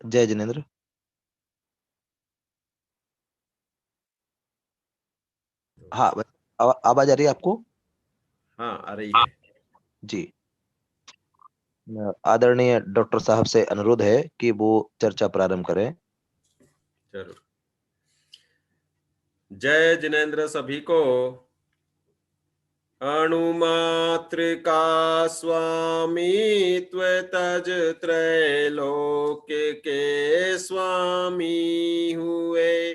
जय जिनेन्द्र। हाँ आवाज आ रही है आपको? हाँ, आ रही है। जी। आदरणीय डॉक्टर साहब से अनुरोध है कि वो चर्चा प्रारंभ करें। जरूर। जय जिनेन्द्र सभी को। अणुमात्र स्वामी त्वतज त्रैलोक्य के स्वामी हुए।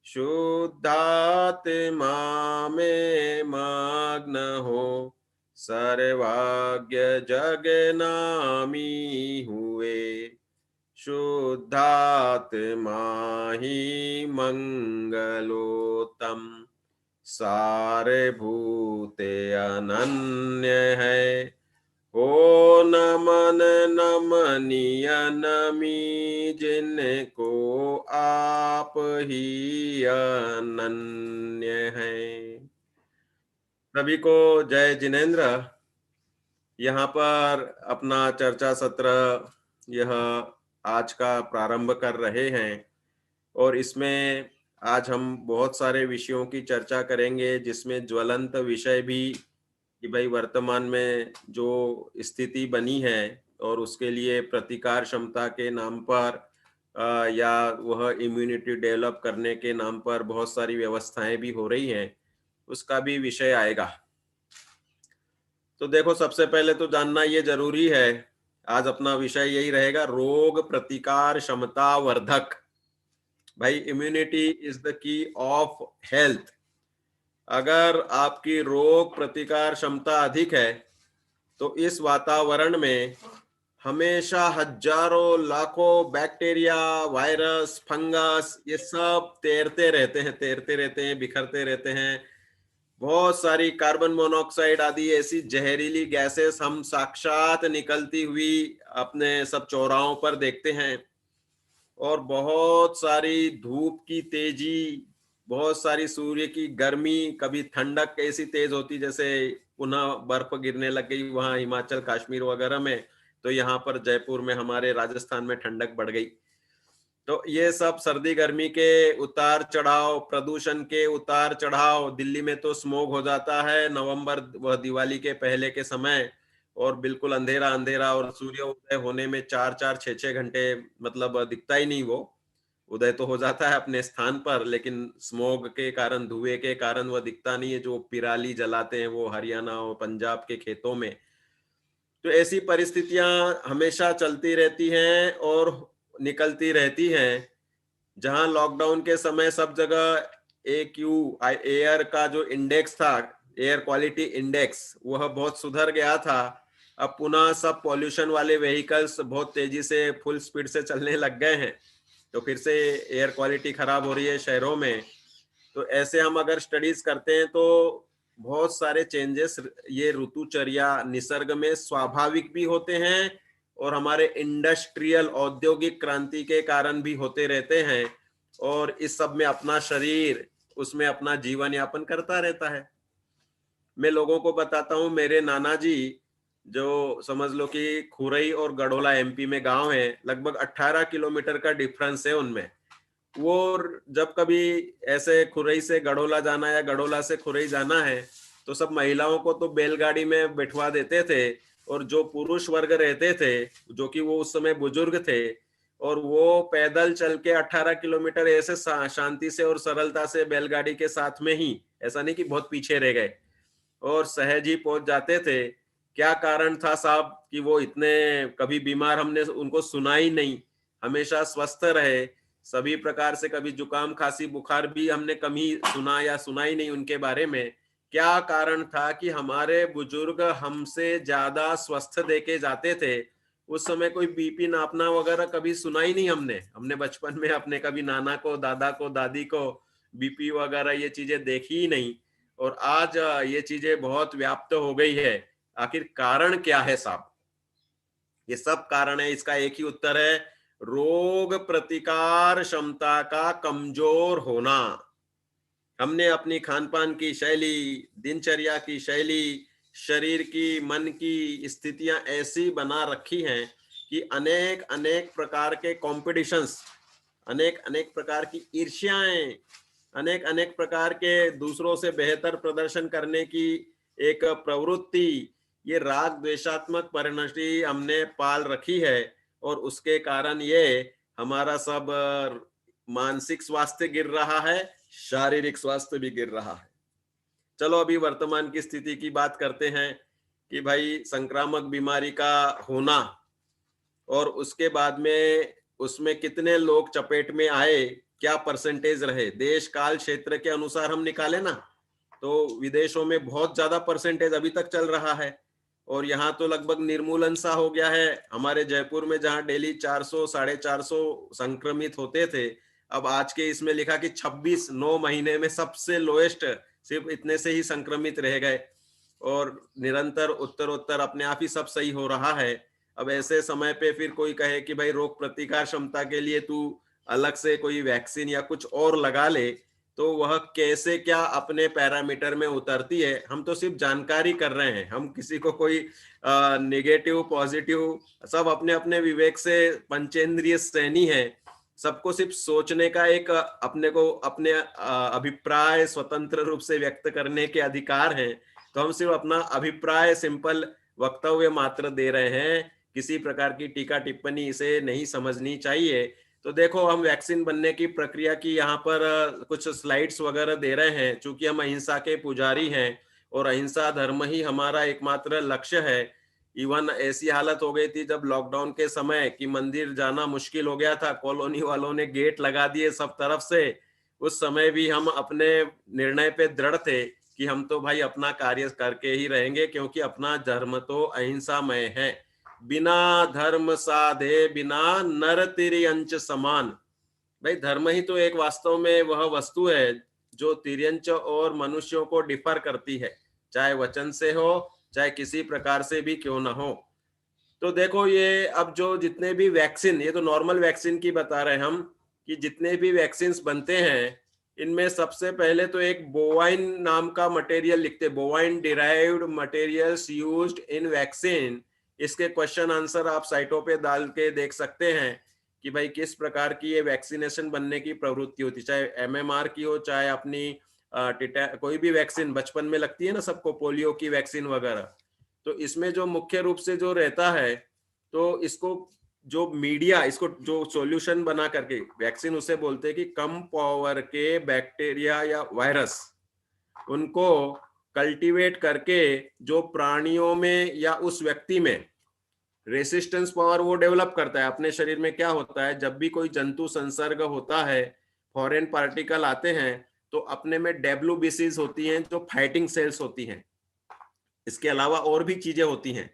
शुद्धात्मा में मग्न हो सर्वाज्ञ जगनामी हुए। शुद्धात्मा ही मंगलोत्तम सारे भूते अनन्य है। हो नमन नमनीय नमी जिनको आप ही अनन्य है। सभी को जय जिनेन्द्र। यहाँ पर अपना चर्चा सत्र यह आज का प्रारंभ कर रहे हैं और इसमें आज हम बहुत सारे विषयों की चर्चा करेंगे, जिसमें ज्वलंत विषय भी कि भाई वर्तमान में जो स्थिति बनी है और उसके लिए प्रतिकार क्षमता के नाम पर या वह इम्यूनिटी डेवलप करने के नाम पर बहुत सारी व्यवस्थाएं भी हो रही हैं, उसका भी विषय आएगा। तो देखो, सबसे पहले तो जानना ये जरूरी है, आज अपना विषय यही रहेगा, रोग प्रतिकार क्षमता वर्धक। भाई, immunity is the key of health. अगर आपकी रोग प्रतिकार क्षमता अधिक है तो इस वातावरण में हमेशा हजारों लाखों बैक्टीरिया, वायरस, फंगस ये सब तैरते रहते हैं, बिखरते रहते हैं। बहुत सारी कार्बन मोनोऑक्साइड आदि ऐसी जहरीली गैसेस हम साक्षात निकलती हुई अपने सब चौराहों पर देखते हैं। और बहुत सारी धूप की तेजी, बहुत सारी सूर्य की गर्मी, कभी ठंडक ऐसी तेज होती जैसे पुनः बर्फ गिरने लग गई वहां हिमाचल कश्मीर वगैरह में, तो यहाँ पर जयपुर में हमारे राजस्थान में ठंडक बढ़ गई। तो ये सब सर्दी गर्मी के उतार चढ़ाव, प्रदूषण के उतार चढ़ाव, दिल्ली में तो स्मोग हो जाता है नवंबर वह दिवाली के पहले के समय, और बिल्कुल अंधेरा अंधेरा, और सूर्य उदय होने में 4-4 6-6 घंटे, मतलब दिखता ही नहीं। वो उदय तो हो जाता है अपने स्थान पर, लेकिन स्मोग के कारण, धुएं के कारण वह दिखता नहीं है। जो पिराली जलाते हैं वो हरियाणा और पंजाब के खेतों में। तो ऐसी परिस्थितियां हमेशा चलती रहती हैं और निकलती रहती हैं। जहां लॉकडाउन के समय सब जगह AQ एयर का जो इंडेक्स था, एयर क्वालिटी इंडेक्स, वह बहुत सुधर गया था। अब पुनः सब पॉल्यूशन वाले व्हीकल्स बहुत तेजी से फुल स्पीड से चलने लग गए हैं, तो फिर से एयर क्वालिटी खराब हो रही है शहरों में। तो ऐसे हम अगर स्टडीज करते हैं तो बहुत सारे चेंजेस ये ऋतुचर्या निसर्ग में स्वाभाविक भी होते हैं और हमारे इंडस्ट्रियल औद्योगिक क्रांति के कारण भी होते रहते हैं। और इस सब में अपना शरीर उसमें अपना जीवन यापन करता रहता है। मैं लोगों को बताता हूँ, मेरे नाना जी जो समझ लो कि खुरई और गढ़ोला MP में गांव है, लगभग 18 किलोमीटर का डिफरेंस है उनमें। वो जब कभी ऐसे खुरई से गढ़ोला जाना या गढ़ोला से खुरई जाना है तो सब महिलाओं को तो बैलगाड़ी में बिठवा देते थे, और जो पुरुष वर्ग रहते थे जो कि वो उस समय बुजुर्ग थे, और वो पैदल चल के 18 किलोमीटर ऐसे शांति से और सरलता से बैलगाड़ी के साथ में ही, ऐसा नहीं कि बहुत पीछे रह गए, और सहज ही पहुंच जाते थे। क्या कारण था साहब कि वो इतने कभी बीमार हमने उनको सुना ही नहीं, हमेशा स्वस्थ रहे सभी प्रकार से। कभी जुकाम खांसी बुखार भी हमने कभी सुना या सुना ही नहीं उनके बारे में। क्या कारण था कि हमारे बुजुर्ग हमसे ज्यादा स्वस्थ देके जाते थे? उस समय कोई BP नापना वगैरह कभी सुना ही नहीं हमने। हमने बचपन में अपने कभी नाना को, दादा को, दादी को BP वगैरह ये चीजें देखी ही नहीं, और आज ये चीजें बहुत व्याप्त हो गई है। आखिर कारण क्या है साहब? ये सब कारण है, इसका एक ही उत्तर है, रोग प्रतिकार क्षमता का कमजोर होना। हमने अपनी खान पान की शैली, दिनचर्या की शैली, शरीर की, मन की स्थितियां ऐसी बना रखी हैं कि अनेक अनेक प्रकार के कॉम्पिटिशंस, अनेक अनेक प्रकार की ईर्ष्याएं, अनेक अनेक प्रकार के दूसरों से बेहतर प्रदर्शन करने की एक प्रवृत्ति, ये राग द्वेषात्मक परिणति हमने पाल रखी है। और उसके कारण ये हमारा सब मानसिक स्वास्थ्य गिर रहा है, शारीरिक स्वास्थ्य भी गिर रहा है। चलो अभी वर्तमान की स्थिति की बात करते हैं कि भाई संक्रामक बीमारी का होना और उसके बाद में उसमें कितने लोग चपेट में आए, क्या परसेंटेज रहे, देश काल क्षेत्र के अनुसार हम निकाले ना, तो विदेशों में बहुत ज्यादा परसेंटेज अभी तक चल रहा है और यहाँ तो लगभग निर्मूलन सा हो गया है। हमारे जयपुर में जहाँ डेली 400 450 संक्रमित होते थे, अब आज के इसमें लिखा कि 26 9 महीने में सबसे लोएस्ट, सिर्फ इतने से ही संक्रमित रह गए और निरंतर उत्तरोत्तर अपने आप ही सब सही हो रहा है। अब ऐसे समय पे फिर कोई कहे कि भाई रोग प्रतिकार क्षमता के लिए तू अलग से कोई वैक्सीन या कुछ और लगा ले, तो वह कैसे क्या अपने पैरामीटर में उतरती है। हम तो सिर्फ जानकारी कर रहे हैं, हम किसी को कोई नेगेटिव पॉजिटिव सब अपने अपने विवेक से पंचेंद्रिय श्रेणी है, सबको सिर्फ सोचने का एक अपने को अपने अभिप्राय स्वतंत्र रूप से व्यक्त करने के अधिकार हैं। तो हम सिर्फ अपना अभिप्राय सिंपल वक्तव्य मात्र दे रहे हैं, किसी प्रकार की टीका टिप्पणी इसे नहीं समझनी चाहिए। तो देखो हम वैक्सीन बनने की प्रक्रिया की यहाँ पर कुछ स्लाइड्स वगैरह दे रहे हैं, चूंकि हम अहिंसा के पुजारी हैं और अहिंसा धर्म ही हमारा एकमात्र लक्ष्य है। इवन ऐसी हालत हो गई थी जब लॉकडाउन के समय कि मंदिर जाना मुश्किल हो गया था, कॉलोनी वालों ने गेट लगा दिए सब तरफ से। उस समय भी हम अपने निर्णय पे दृढ़ थे कि हम तो भाई अपना कार्य करके ही रहेंगे, क्योंकि अपना धर्म तो अहिंसामय है। बिना धर्म साधे बिना नर तिर्यंच समान। भाई धर्म ही तो एक वास्तव में वह वस्तु है जो तिर्यंच और मनुष्यों को डिफर करती है, चाहे वचन से हो चाहे किसी प्रकार से भी क्यों ना हो। तो देखो ये अब जो जितने भी वैक्सीन, ये तो नॉर्मल वैक्सीन की बता रहे हैं हम, कि जितने भी वैक्सीन बनते हैं इनमें सबसे पहले तो एक बोवाइन नाम का मटेरियल लिखते, bovine derived materials used in vaccine. इसके क्वेश्चन आंसर आप साइटों पे डाल के देख सकते हैं कि भाई किस प्रकार की ये वैक्सीनेशन बनने की प्रवृत्ति होती, चाहे एमएमआर की हो चाहे अपनी कोई भी वैक्सीन बचपन में लगती है ना सबको, पोलियो की वैक्सीन वगैरह। तो इसमें जो मुख्य रूप से जो रहता है, तो इसको जो मीडिया, इसको जो सॉल्यूशन बना करके वैक्सीन उसे बोलते हैं कि कम पावर के बैक्टीरिया या वायरस, उनको कल्टीवेट करके जो प्राणियों में या उस व्यक्ति में रेसिस्टेंस पावर वो डेवलप करता है। अपने शरीर में क्या होता है, जब भी कोई जंतु संसर्ग होता है, फॉरेन पार्टिकल आते हैं, तो अपने में डब्ल्यूबीसीज होती हैं जो फाइटिंग सेल्स होती हैं। इसके अलावा और भी चीजें होती हैं।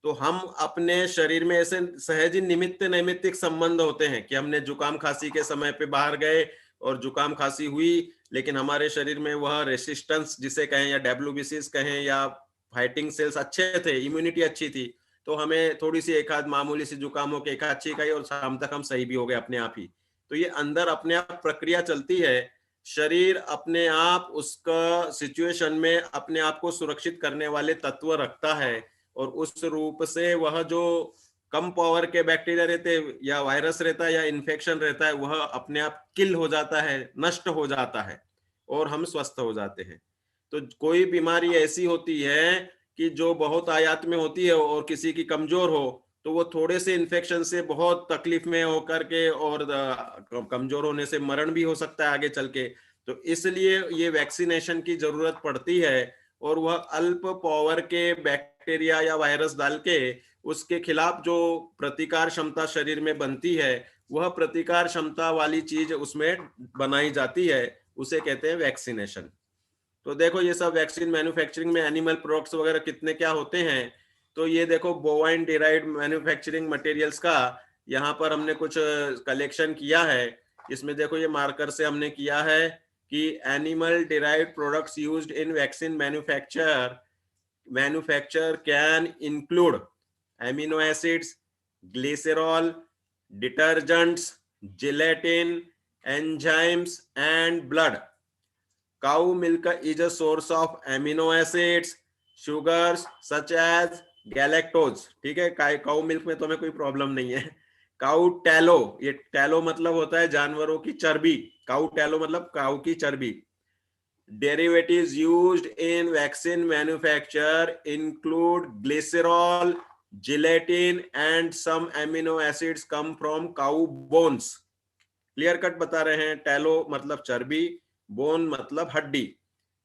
तो हम अपने शरीर में ऐसे सहज ही निमित्त नैमित्तिक संबंध होते हैं कि हमने जुकाम खांसी के समय पे बाहर गए और जुकाम खांसी हुई, लेकिन हमारे शरीर में वह रेसिस्टेंस जिसे कहें या डब्ल्यूबीसीज कहें या फाइटिंग सेल्स अच्छे थे, इम्यूनिटी अच्छी थी, तो हमें थोड़ी सी एक आध मामूली सी जुकाम हो के एक आध छींक आई और शाम तक हम सही भी हो गए अपने आप ही। तो ये अंदर अपने आप प्रक्रिया चलती है। शरीर अपने आप उसका सिचुएशन में अपने आप को सुरक्षित करने वाले तत्व रखता है और उस रूप से वह जो कम पावर के बैक्टीरिया रहते हैं या वायरस रहता है या इन्फेक्शन रहता है, वह अपने आप किल हो जाता है, नष्ट हो जाता है और हम स्वस्थ हो जाते हैं। तो कोई बीमारी ऐसी होती है कि जो बहुत आयात में होती है और किसी की कमजोर हो, तो वो थोड़े से इन्फेक्शन से बहुत तकलीफ में होकर के और कमजोर होने से मरण भी हो सकता है आगे चल के। तो इसलिए ये वैक्सीनेशन की जरूरत पड़ती है और वह अल्प पावर के बैक्टीरिया या वायरस डाल के उसके खिलाफ जो प्रतिकार क्षमता शरीर में बनती है, वह प्रतिकार क्षमता वाली चीज उसमें बनाई जाती है, उसे कहते हैं वैक्सीनेशन। तो देखो ये सब वैक्सीन मैन्युफैक्चरिंग में एनिमल प्रोडक्ट्स वगैरह कितने क्या होते हैं। तो ये देखो बोवाइन डिराइव्ड मैन्युफैक्चरिंग मटेरियल्स का यहाँ पर हमने कुछ कलेक्शन किया है। इसमें देखो ये मार्कर से हमने किया है कि animal derived products used in vaccine manufacture can include amino acids, glycerol, detergents, gelatin, enzymes and blood. Cow milk is a source of amino acids, sugars such as galactose, ठीक है, काउ मिल्क में तो हमें कोई problem नहीं है। Cow tallow, ये tallow मतलब होता है जानवरों की चर्बी, काउ टैलो मतलब काउ की चर्बी। Derivatives used in vaccine manufacture include glycerol, gelatin, and some amino acids come from cow bones. Clear cut बता रहे हैं, टैलो मतलब चर्बी, बोन मतलब हड्डी।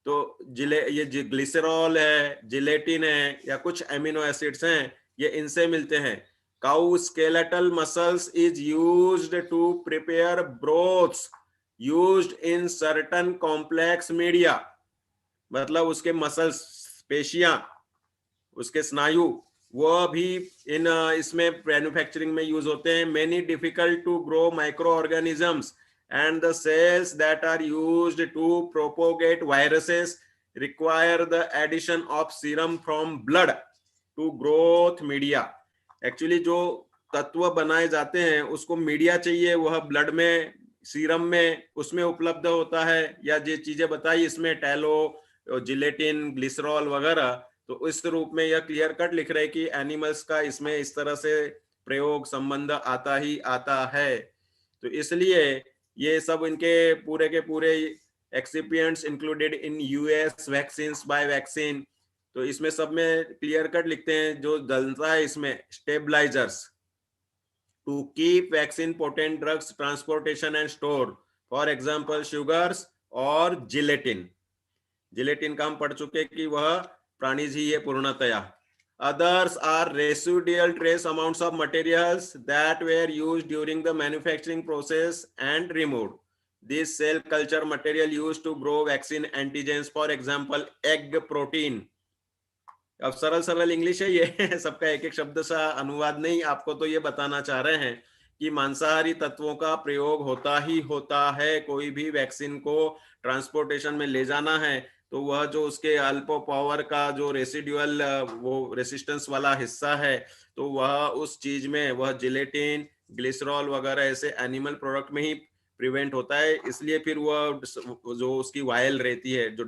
तो ये ग्लिसरॉल है, जिलेटिन है, या कुछ एमिनो एसिड्स हैं, ये इनसे मिलते हैं। Cow skeletal muscles is used to prepare broths used in certain complex media, मतलब उसके मसल्स, पेशियां, उसके स्नायु, वो भी इन इसमें मैन्युफैक्चरिंग में यूज होते हैं। Many difficult to grow micro organisms and the cells that are used to propagate viruses require the addition of serum from blood to growth media. Actually जो तत्व बनाए जाते हैं उसको मीडिया चाहिए, वह ब्लड में, सीरम में, उसमें उपलब्ध होता है, या ये चीजें बताई इसमें टैलो, जिलेटिन, ग्लिसरॉल वगैरह। तो इस रूप में यह क्लियर कट लिख रहे कि एनिमल्स का इसमें इस तरह से प्रयोग संबंध आता ही आता है। तो इसलिए ये सब इनके पूरे के पूरे excipients included in US vaccines by vaccine. तो इसमें सब में क्लियर कट लिखते हैं जो डलता है इसमें, stabilisers to keep vaccine potent drugs transportation and store, for example sugars और जिलेटिन। जिलेटिन का हम पढ़ चुके कि वह प्राणीज ही है पूर्णतया। Others are residual trace amounts of materials that were used during the manufacturing process and removed. This cell culture material used to grow vaccine antigens, for example, egg protein. अब सरल सरल इंग्लिश है ये, सबका एक एक शब्द सा अनुवाद नहीं, आपको तो ये बताना चाह रहे हैं कि मांसाहारी तत्वों का प्रयोग होता ही होता है। कोई भी वैक्सीन को ट्रांसपोर्टेशन में ले जाना है तो वह जो उसके अल्पो पावर का जो रेसिडुअल वो रेसिस्टेंस वाला हिस्सा है, तो वह उस चीज में वह जिलेटिन, ग्लिसरॉल वगैरह ऐसे एनिमल प्रोडक्ट में ही प्रिवेंट होता है। इसलिए फिर वह जो उसकी वायल रहती है, जो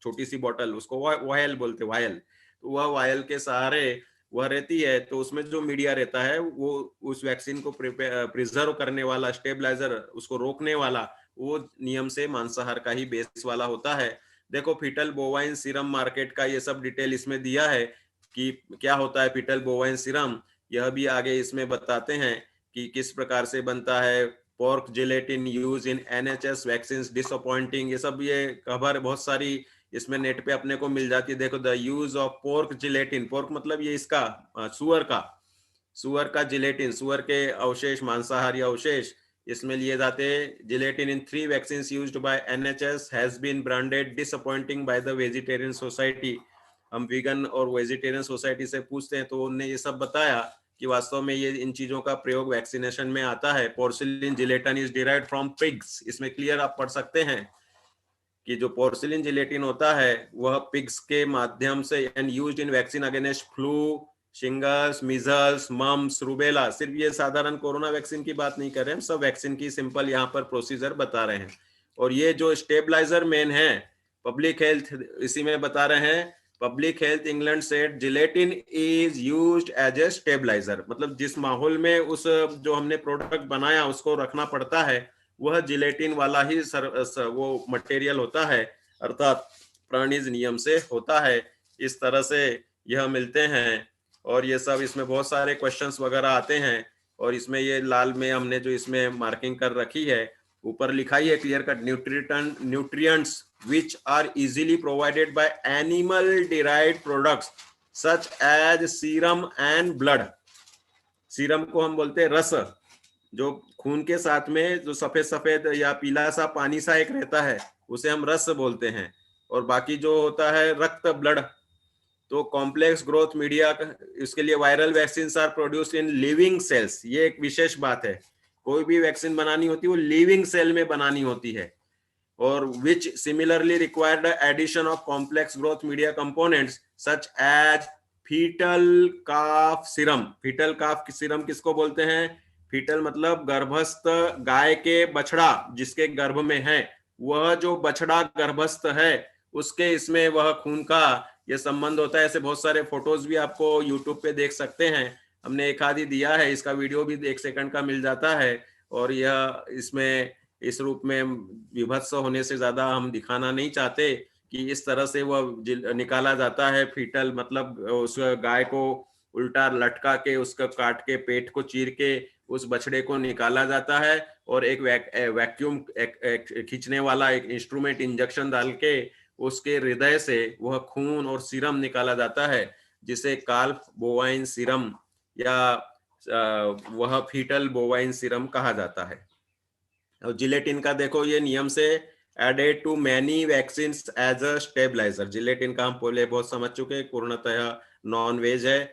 छोटी सी बोतल, उसको वायल बोलते, वायल, तो वह वायल के सहारे वह रहती है। तो उसमें जो मीडिया रहता है वो उस वैक्सीन को प्रिजर्व करने वाला, स्टेबलाइजर, उसको रोकने वाला, वो नियम से मांसाहार का ही बेस वाला होता है। देखो फीटल बोवाइन सीरम मार्केट का ये सब डिटेल इसमें दिया है कि क्या होता है फीटल बोवाइन सीरम, यह भी आगे इसमें बताते हैं कि किस प्रकार से बनता है। Pork gelatin use in NHS vaccine disappointing, ये सब ये खबर बहुत सारी इसमें नेट पे अपने को मिल जाती है। देखो the use of pork gelatin, pork मतलब ये इसका सुअर का जिलेटिन, सुअर के अवशेष, मांसाहारी अवशेष इसमें लिए जाते हैं। Gelatin in 3 vaccines used by NHS has been branded disappointing by the vegetarian society. हम वीगन और वेजिटेरियन सोसाइटी से पूछते हैं तो उन्होंने ये सब बताया कि वास्तव में ये इन चीजों का प्रयोग वैक्सीनेशन में आता है। Porcelain gelatin is derived from pigs, इसमें क्लियर आप पढ़ सकते हैं कि जो पोर्सिलिन जिलेटिन होता है वह पिग्स के माध्यम से and used in vaccine against flu, shingles, measles, mumps, rubella. सिर्फ ये साधारण कोरोना वैक्सीन की बात नहीं कर रहे हैं, सब वैक्सीन की सिंपल यहाँ पर प्रोसीजर बता रहे हैं। और ये जो स्टेबलाइजर मेन है, पब्लिक हेल्थ इसी में बता रहे हैं। Public health England said gelatin is used as a stabiliser, मतलब जिस माहौल में उस जो हमने प्रोडक्ट बनाया उसको रखना पड़ता है, वह जिलेटिन वाला ही वो मटेरियल होता है, अर्थात प्राणीज नियम से होता है। इस तरह से यह मिलते हैं। और ये सब इसमें बहुत सारे क्वेश्चंस वगैरह आते हैं। और इसमें ये लाल में हमने जो इसमें मार्किंग कर रखी है, ऊपर लिखा ही है clear cut, nutrients which are easily provided by animal derived products such as serum and blood. Serum को हम बोलते हैं रस, जो खून के साथ में जो सफेद सफेद या पीला सा पानी सा एक रहता है उसे हम रस बोलते हैं। और बाकी जो होता है रक्त, ब्लड। तो कॉम्प्लेक्स ग्रोथ मीडिया, इसके लिए viral vaccine are produced in living cells, ये एक विशेष बात है। कोई भी वैक्सीन बनानी होती है वो लिविंग सेल में बनानी होती है। और which similarly required the addition of complex growth media components such as fetal calf serum. fetal calf serum किसको बोलते हैं? fetal मतलब गर्भस्थ गाय के बछड़ा जिसके गर्भ में है, वह जो बछड़ा गर्भस्थ है उसके इसमें वह खून का ये संबंध होता है। ऐसे बहुत सारे फोटोज भी आपको यूट्यूब पे देख सकते हैं, हमने एक आधी दिया है, इसका वीडियो भी 1 सेकंड का मिल जाता है। और यह इसमें इस रूप में विभत्स होने से ज्यादा हम दिखाना नहीं चाहते कि इस तरह से वह निकाला जाता है फीटल, मतलब उस गाय को उल्टा लटका के उसका काट के पेट को चीर के उस बछड़े को निकाला जाता है, और एक वैक्यूम खींचने वाला एक इंस्ट्रूमेंट इंजेक्शन डाल के उसके हृदय से वह खून और सीरम निकाला जाता है, जिसे काल्फ बोवाइन सीरम या वह फीटल बोवाइन सीरम कहा जाता है। और जिलेटिन का देखो, ये नियम से added to many vaccine as a stabilizer. Gelatin का हम पहले बहुत समझ चुके हैं, पूर्णतः नॉन वेज है।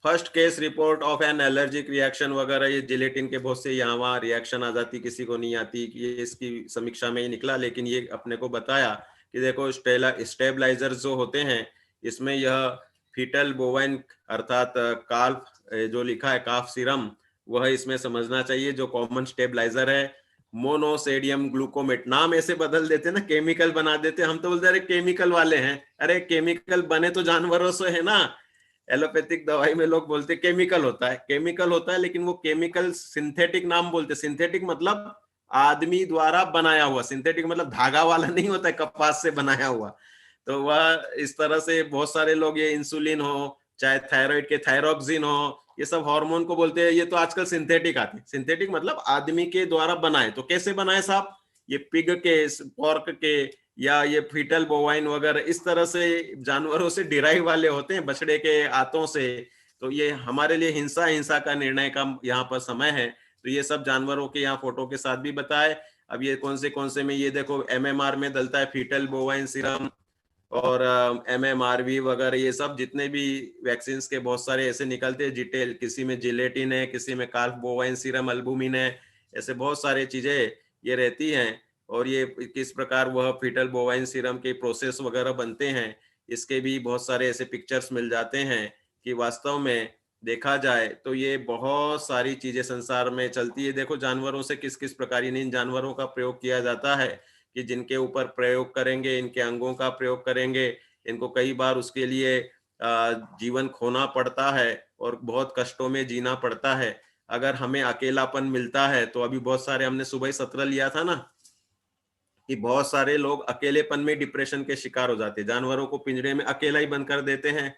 First case report of an allergic reaction वगैरह, ये जिलेटिन के बहुत से यहाँ वहाँ रिएक्शन आ जाती, किसी को नहीं आती, ये इसकी समीक्षा में ही निकला। लेकिन ये अपने को बताया कि देखो स्टेबलाइजर जो होते हैं, इसमें यह फीटल बोवाइन अर्थात काल्फ जो लिखा है काफ सीरम, वह इसमें समझना चाहिए। जो कॉमन स्टेबलाइजर है मोनोसोडियम ग्लूकोमेट, नाम ऐसे बदल देते ना, केमिकल बना देते, हम तो बोलते अरे केमिकल वाले हैं। अरे केमिकल बने तो जानवरों से है ना। एलोपैथिक दवाई में लोग बोलते केमिकल होता है, केमिकल होता है, लेकिन वो केमिकल सिंथेटिक नाम बोलते। सिंथेटिक मतलब आदमी द्वारा बनाया हुआ, सिंथेटिक मतलब धागा वाला नहीं होता है, कपास से बनाया हुआ। तो वह इस तरह से बहुत सारे लोग, ये इंसुलिन हो चाहे थायराइड के थायरोक्सिन हो, ये सब हार्मोन को बोलते हैं, ये तो आजकल सिंथेटिक आते हैं। सिंथेटिक मतलब आदमी के द्वारा बनाए। तो कैसे बनाए साहब? ये पिग के, पोर्क के, या ये फीटल बोवाइन वगैरह इस तरह से जानवरों से डिराइव वाले होते हैं, बछड़े के आंतों से। तो ये हमारे लिए हिंसा का निर्णय का यहाँ पर समय है। तो ये सब जानवरों के यहाँ फोटो के साथ भी बताए। अब ये कौन से में, ये देखो MMR में डलता है फीटल बोवाइन सीरम, और MMRV वगैरह, ये सब जितने भी वैक्सीन के बहुत सारे ऐसे निकलते हैं। जिटेल, किसी में जिलेटिन है, किसी में काल्फ बोवाइन सीरम अल्बुमिन है, ऐसे बहुत सारे चीजें ये रहती हैं। और ये किस प्रकार वह फीटल बोवाइन सीरम के प्रोसेस वगैरह बनते हैं, इसके भी बहुत सारे ऐसे पिक्चर्स मिल जाते हैं कि वास्तव में देखा जाए तो ये बहुत सारी चीजें संसार में चलती है। देखो जानवरों से किस किस प्रकार इन जानवरों का प्रयोग किया जाता है, कि जिनके ऊपर प्रयोग करेंगे, इनके अंगों का प्रयोग करेंगे, इनको कई बार उसके लिए जीवन खोना पड़ता है और बहुत कष्टों में जीना पड़ता है। अगर हमें अकेलापन मिलता है, तो अभी बहुत सारे, हमने सुबह ही सत्र लिया था ना, कि बहुत सारे लोग अकेलेपन में डिप्रेशन के शिकार हो जाते हैं। जानवरों को पिंजरे में अकेला ही बंद कर देते हैं,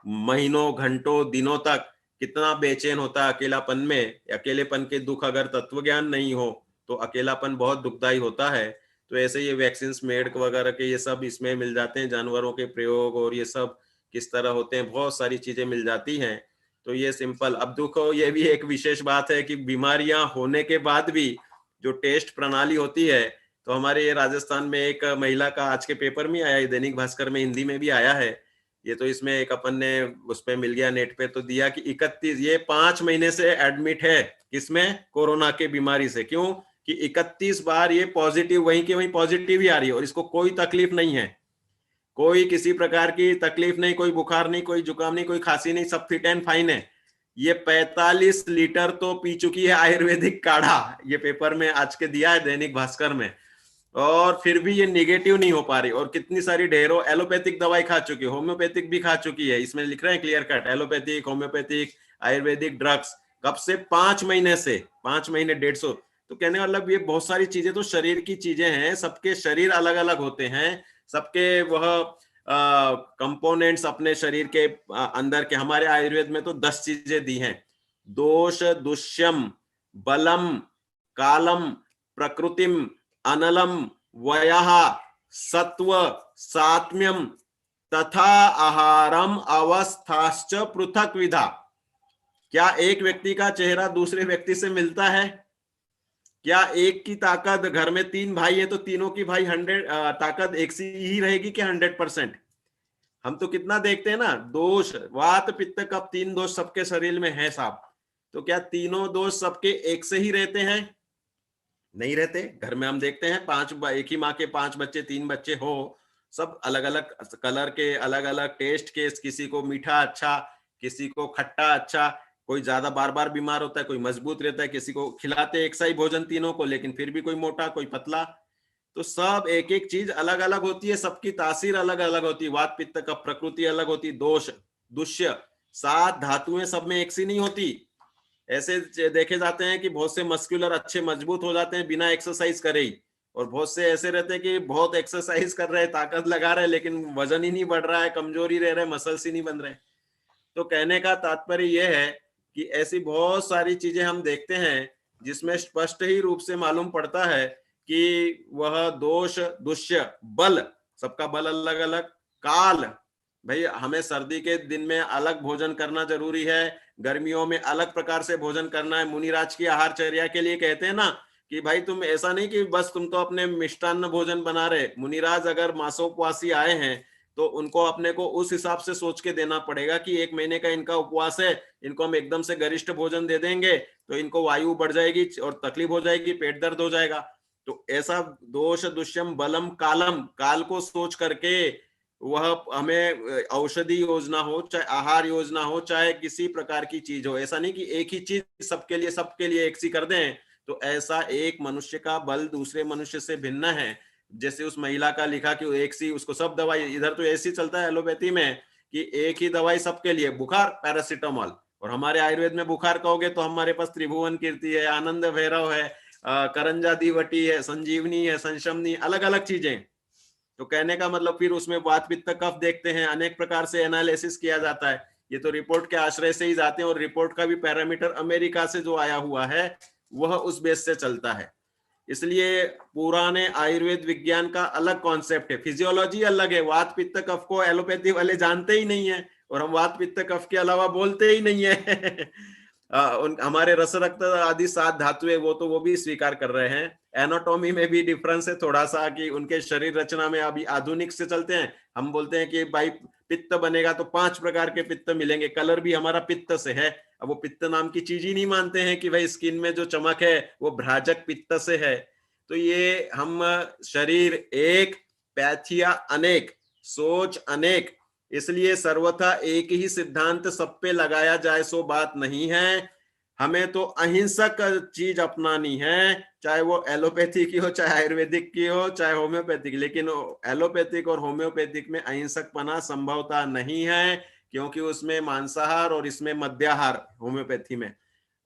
महीनों घंटों दिनों तक कितना बेचैन होता है अकेलापन में। अकेलेपन के दुख अगर तत्व ज्ञान नहीं हो तो अकेलापन बहुत दुखदाई होता है। तो ऐसे ये वैक्सीन मेड वगैरह के ये सब इसमें मिल जाते हैं, जानवरों के प्रयोग और ये सब किस तरह होते हैं, बहुत सारी चीजें मिल जाती हैं। तो ये सिंपल। अब देखो ये भी एक विशेष बात है कि बीमारियां होने के बाद भी जो टेस्ट प्रणाली होती है, तो हमारे ये राजस्थान में एक महिला का आज के पेपर में आया है, दैनिक भास्कर में हिंदी में भी आया है ये। तो इसमें एक अपन ने उस पे मिल गया नेट पे, तो दिया कि 31, ये 5 महीने से एडमिट है, किसमें? कोरोना के बीमारी से। क्यों कि 31 बार ये पॉजिटिव, वहीं के वहीं पॉजिटिव ही आ रही है, और इसको कोई तकलीफ नहीं है, कोई किसी प्रकार की तकलीफ नहीं, कोई बुखार नहीं, कोई जुकाम नहीं, कोई खांसी नहीं, सब फिट एंड फाइन है। ये 45 लीटर तो पी चुकी है आयुर्वेदिक काढ़ा, ये पेपर में आज के दिया है दैनिक भास्कर में, और फिर भी ये निगेटिव नहीं हो पा रही। और कितनी सारी ढेरों एलोपैथिक दवाई खा चुकी है, होम्योपैथिक भी खा चुकी है। इसमें लिख रहे हैं clear cut, allopathic, homeopathic, Ayurvedic drugs. कब से? 5 महीने से, 5 महीने 150। तो कहने का मतलब ये बहुत सारी चीजें तो शरीर की चीजें हैं, सबके शरीर अलग अलग होते हैं, सबके वह कंपोनेंट्स अपने शरीर के अंदर के। हमारे आयुर्वेद में तो 10 चीजें दी हैं: दोष, दुष्यम, बलम, कालम, प्रकृतिम, अनलम, वयः, सत्व, सात्म्यम, तथा आहारम अवस्थाश्च पृथक विधा। क्या एक व्यक्ति का चेहरा दूसरे व्यक्ति से मिलता है? क्या एक की ताकत, घर में 3 भाई है तो तीनों की भाई 100 ताकत एक सी ही रहेगी कि 100%? हम तो कितना देखते हैं ना, दोष, वात पित्त कफ, 3 दोष सबके शरीर में है साहब। तो क्या तीनों दोष सबके एक से ही रहते हैं? नहीं रहते। घर में हम देखते हैं 5, एक ही माँ के 5 बच्चे, 3 बच्चे हो, सब अलग अलग कलर के, अलग अलग टेस्ट के, किसी को मीठा अच्छा, किसी को खट्टा अच्छा, कोई ज्यादा बार बार बीमार होता है, कोई मजबूत रहता है, किसी को खिलाते एक सा ही भोजन तीनों को, लेकिन फिर भी कोई मोटा, कोई पतला। तो सब एक एक चीज अलग अलग होती है, सबकी तासीर अलग अलग होती है। वात पित्त कफ प्रकृति अलग होती, दोष दुष्य 7 धातुएं सब में एक सी नहीं होती। ऐसे देखे जाते हैं कि बहुत से मस्कुलर अच्छे मजबूत हो जाते हैं बिना एक्सरसाइज करे ही, और बहुत से ऐसे रहते हैं कि बहुत एक्सरसाइज कर रहे हैं, ताकत लगा रहे हैं, लेकिन वजन ही नहीं बढ़ रहा है, कमजोरी रह रहे, मसल्स ही नहीं बन रहे। तो कहने का तात्पर्य यह है कि ऐसी बहुत सारी चीजें हम देखते हैं जिसमें स्पष्ट ही रूप से मालूम पड़ता है कि वह दोष दुष्य बल, सबका बल अलग अलग, काल, भाई हमें सर्दी के दिन में अलग भोजन करना जरूरी है, गर्मियों में अलग प्रकार से भोजन करना है। मुनिराज की आहारचर्या के लिए कहते हैं ना कि भाई तुम ऐसा नहीं कि बस तुम तो अपने मिष्टान्न भोजन बना रहे, मुनिराज अगर मासोपवासी आए हैं तो उनको अपने को उस हिसाब से सोच के देना पड़ेगा कि 1 महीने का इनका उपवास है, इनको हम एकदम से गरिष्ठ भोजन दे देंगे तो इनको वायु बढ़ जाएगी और तकलीफ हो जाएगी, पेट दर्द हो जाएगा। तो ऐसा दोष दुष्यम बलम कालम, काल को सोच करके वह हमें औषधि योजना हो, चाहे आहार योजना हो, चाहे किसी प्रकार की चीज हो, ऐसा नहीं कि एक ही चीज सबके लिए एक सी कर दें। तो ऐसा एक मनुष्य का बल दूसरे मनुष्य से भिन्न है। जैसे उस महिला का लिखा कि एक सी उसको सब दवाई, इधर तो ऐसी चलता है एलोपैथी में कि एक ही दवाई सबके लिए, बुखार पैरासिटामोल, और हमारे आयुर्वेद में बुखार कहोगे तो हमारे पास त्रिभुवन कीर्ति है, आनंद भैरव है, करंजा दीवटी है, संजीवनी है, संशमनी, अलग अलग चीजें। तो कहने का मतलब फिर उसमें वात पित्त कफ देखते हैं, अनेक प्रकार से एनालिसिस किया जाता है। ये तो रिपोर्ट के आश्रय से ही जाते हैं, और रिपोर्ट का भी पैरामीटर अमेरिका से जो आया हुआ है वह उस बेस से चलता है। इसलिए पुराने आयुर्वेद विज्ञान का अलग कॉन्सेप्ट है, फिजियोलॉजी अलग है। वात पित्त कफ को एलोपैथी वाले जानते ही नहीं है, और हम वात पित्त कफ के अलावा बोलते ही नहीं है। हमारे रस रक्त आदि 7 धातुएं वो भी स्वीकार कर रहे हैं। एनाटॉमी में भी डिफरेंस है थोड़ा सा कि उनके शरीर रचना में अभी आधुनिक से चलते हैं। हम बोलते हैं कि भाई पित्त बनेगा तो 5 प्रकार के पित्त मिलेंगे, कलर भी हमारा पित्त से है। अब वो पित्त नाम की चीज ही नहीं मानते हैं कि भाई स्किन में जो चमक है वो भ्राजक पित्त से है। तो ये हम शरीर एक, पैथिया अनेक, सोच अनेक, इसलिए सर्वथा एक ही सिद्धांत सब पे लगाया जाए सो बात नहीं है। हमें तो अहिंसक चीज अपनानी है, चाहे वो एलोपैथी की हो, चाहे आयुर्वेदिक की हो, चाहे होम्योपैथिक। लेकिन एलोपैथिक और होम्योपैथिक में अहिंसकपना संभवता नहीं है, क्योंकि उसमें मांसाहार और इसमें मद्याहार होम्योपैथी में।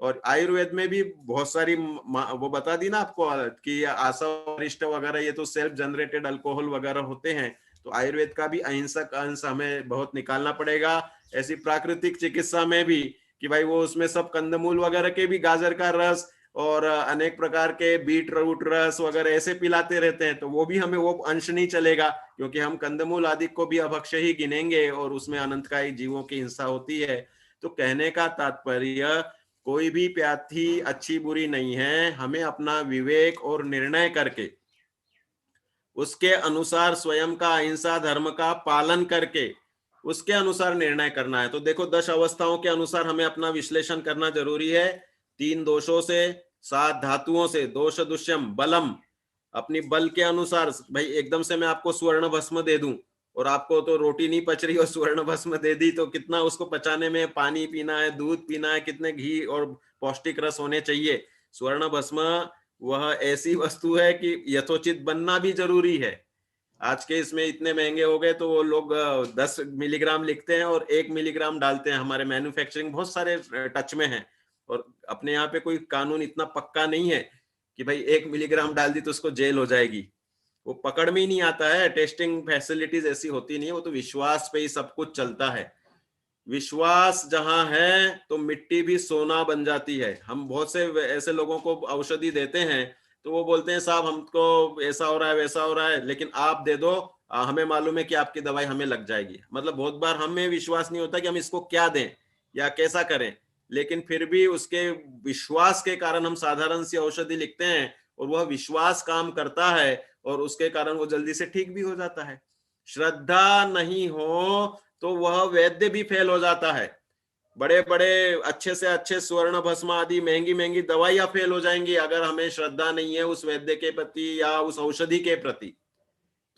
और आयुर्वेद में भी बहुत सारी वो बता दी ना आपको कि आसव वगैरह ये तो सेल्फ जनरेटेड अल्कोहल वगैरह होते हैं। तो आयुर्वेद का भी अहिंसक अंश हमें बहुत निकालना पड़ेगा। ऐसी प्राकृतिक चिकित्सा में भी कि भाई वो उसमें सब कंदमूल वगैरह के भी, गाजर का रस और अनेक प्रकार के बीट रूट रस वगैरह ऐसे पिलाते रहते हैं, तो वो भी हमें वो अंश नहीं चलेगा, क्योंकि हम कंदमूल आदि को भी अभक्ष्य ही गिनेंगे और उसमें अनंतकायी जीवों की हिंसा होती है। तो कहने का तात्पर्य कोई भी व्याधि अच्छी बुरी नहीं है, हमें अपना विवेक और निर्णय करके उसके अनुसार स्वयं का अहिंसा धर्म का पालन करके उसके अनुसार निर्णय करना है। तो देखो 10 अवस्थाओं के अनुसार हमें अपना विश्लेषण करना जरूरी है। 3 दोषों से, 7 धातुओं से, दोष दुष्यम बलम, अपनी बल के अनुसार। भाई एकदम से मैं आपको स्वर्ण भस्म दे दूं और आपको तो रोटी नहीं पच रही और स्वर्ण भस्म दे दी, तो कितना उसको पचाने में पानी पीना है, दूध पीना है, कितने घी और पौष्टिक रस होने चाहिए। स्वर्ण भस्म वह ऐसी वस्तु है कि यथोचित बनना भी जरूरी है। आज के इसमें इतने महंगे हो गए तो वो लोग 10 मिलीग्राम लिखते हैं और 1 मिलीग्राम डालते हैं। हमारे मैन्युफैक्चरिंग बहुत सारे टच में है, और अपने यहाँ पे कोई कानून इतना पक्का नहीं है कि भाई 1 मिलीग्राम डाल दी तो उसको जेल हो जाएगी। वो पकड़ में ही नहीं आता है, टेस्टिंग फैसिलिटीज ऐसी होती नहीं है। वो तो विश्वास पे ही सब कुछ चलता है। विश्वास जहां है तो मिट्टी भी सोना बन जाती है। हम बहुत से ऐसे लोगों को औषधि देते हैं तो वो बोलते हैं साहब हमको ऐसा हो रहा है वैसा हो रहा है, लेकिन आप दे दो, हमें मालूम है कि आपकी दवाई हमें लग जाएगी। मतलब बहुत बार हमें विश्वास नहीं होता कि हम इसको क्या दें या कैसा करें, लेकिन फिर भी उसके विश्वास के कारण हम साधारण सी औषधि लिखते हैं और वह विश्वास काम करता है और उसके कारण वो जल्दी से ठीक भी हो जाता है। श्रद्धा नहीं हो तो वह वैद्य भी फेल हो जाता है। बड़े बड़े अच्छे से अच्छे स्वर्ण भस्म आदि महंगी महंगी दवाइयां फेल हो जाएंगी अगर हमें श्रद्धा नहीं है उस वैद्य के प्रति या उस औषधि के प्रति।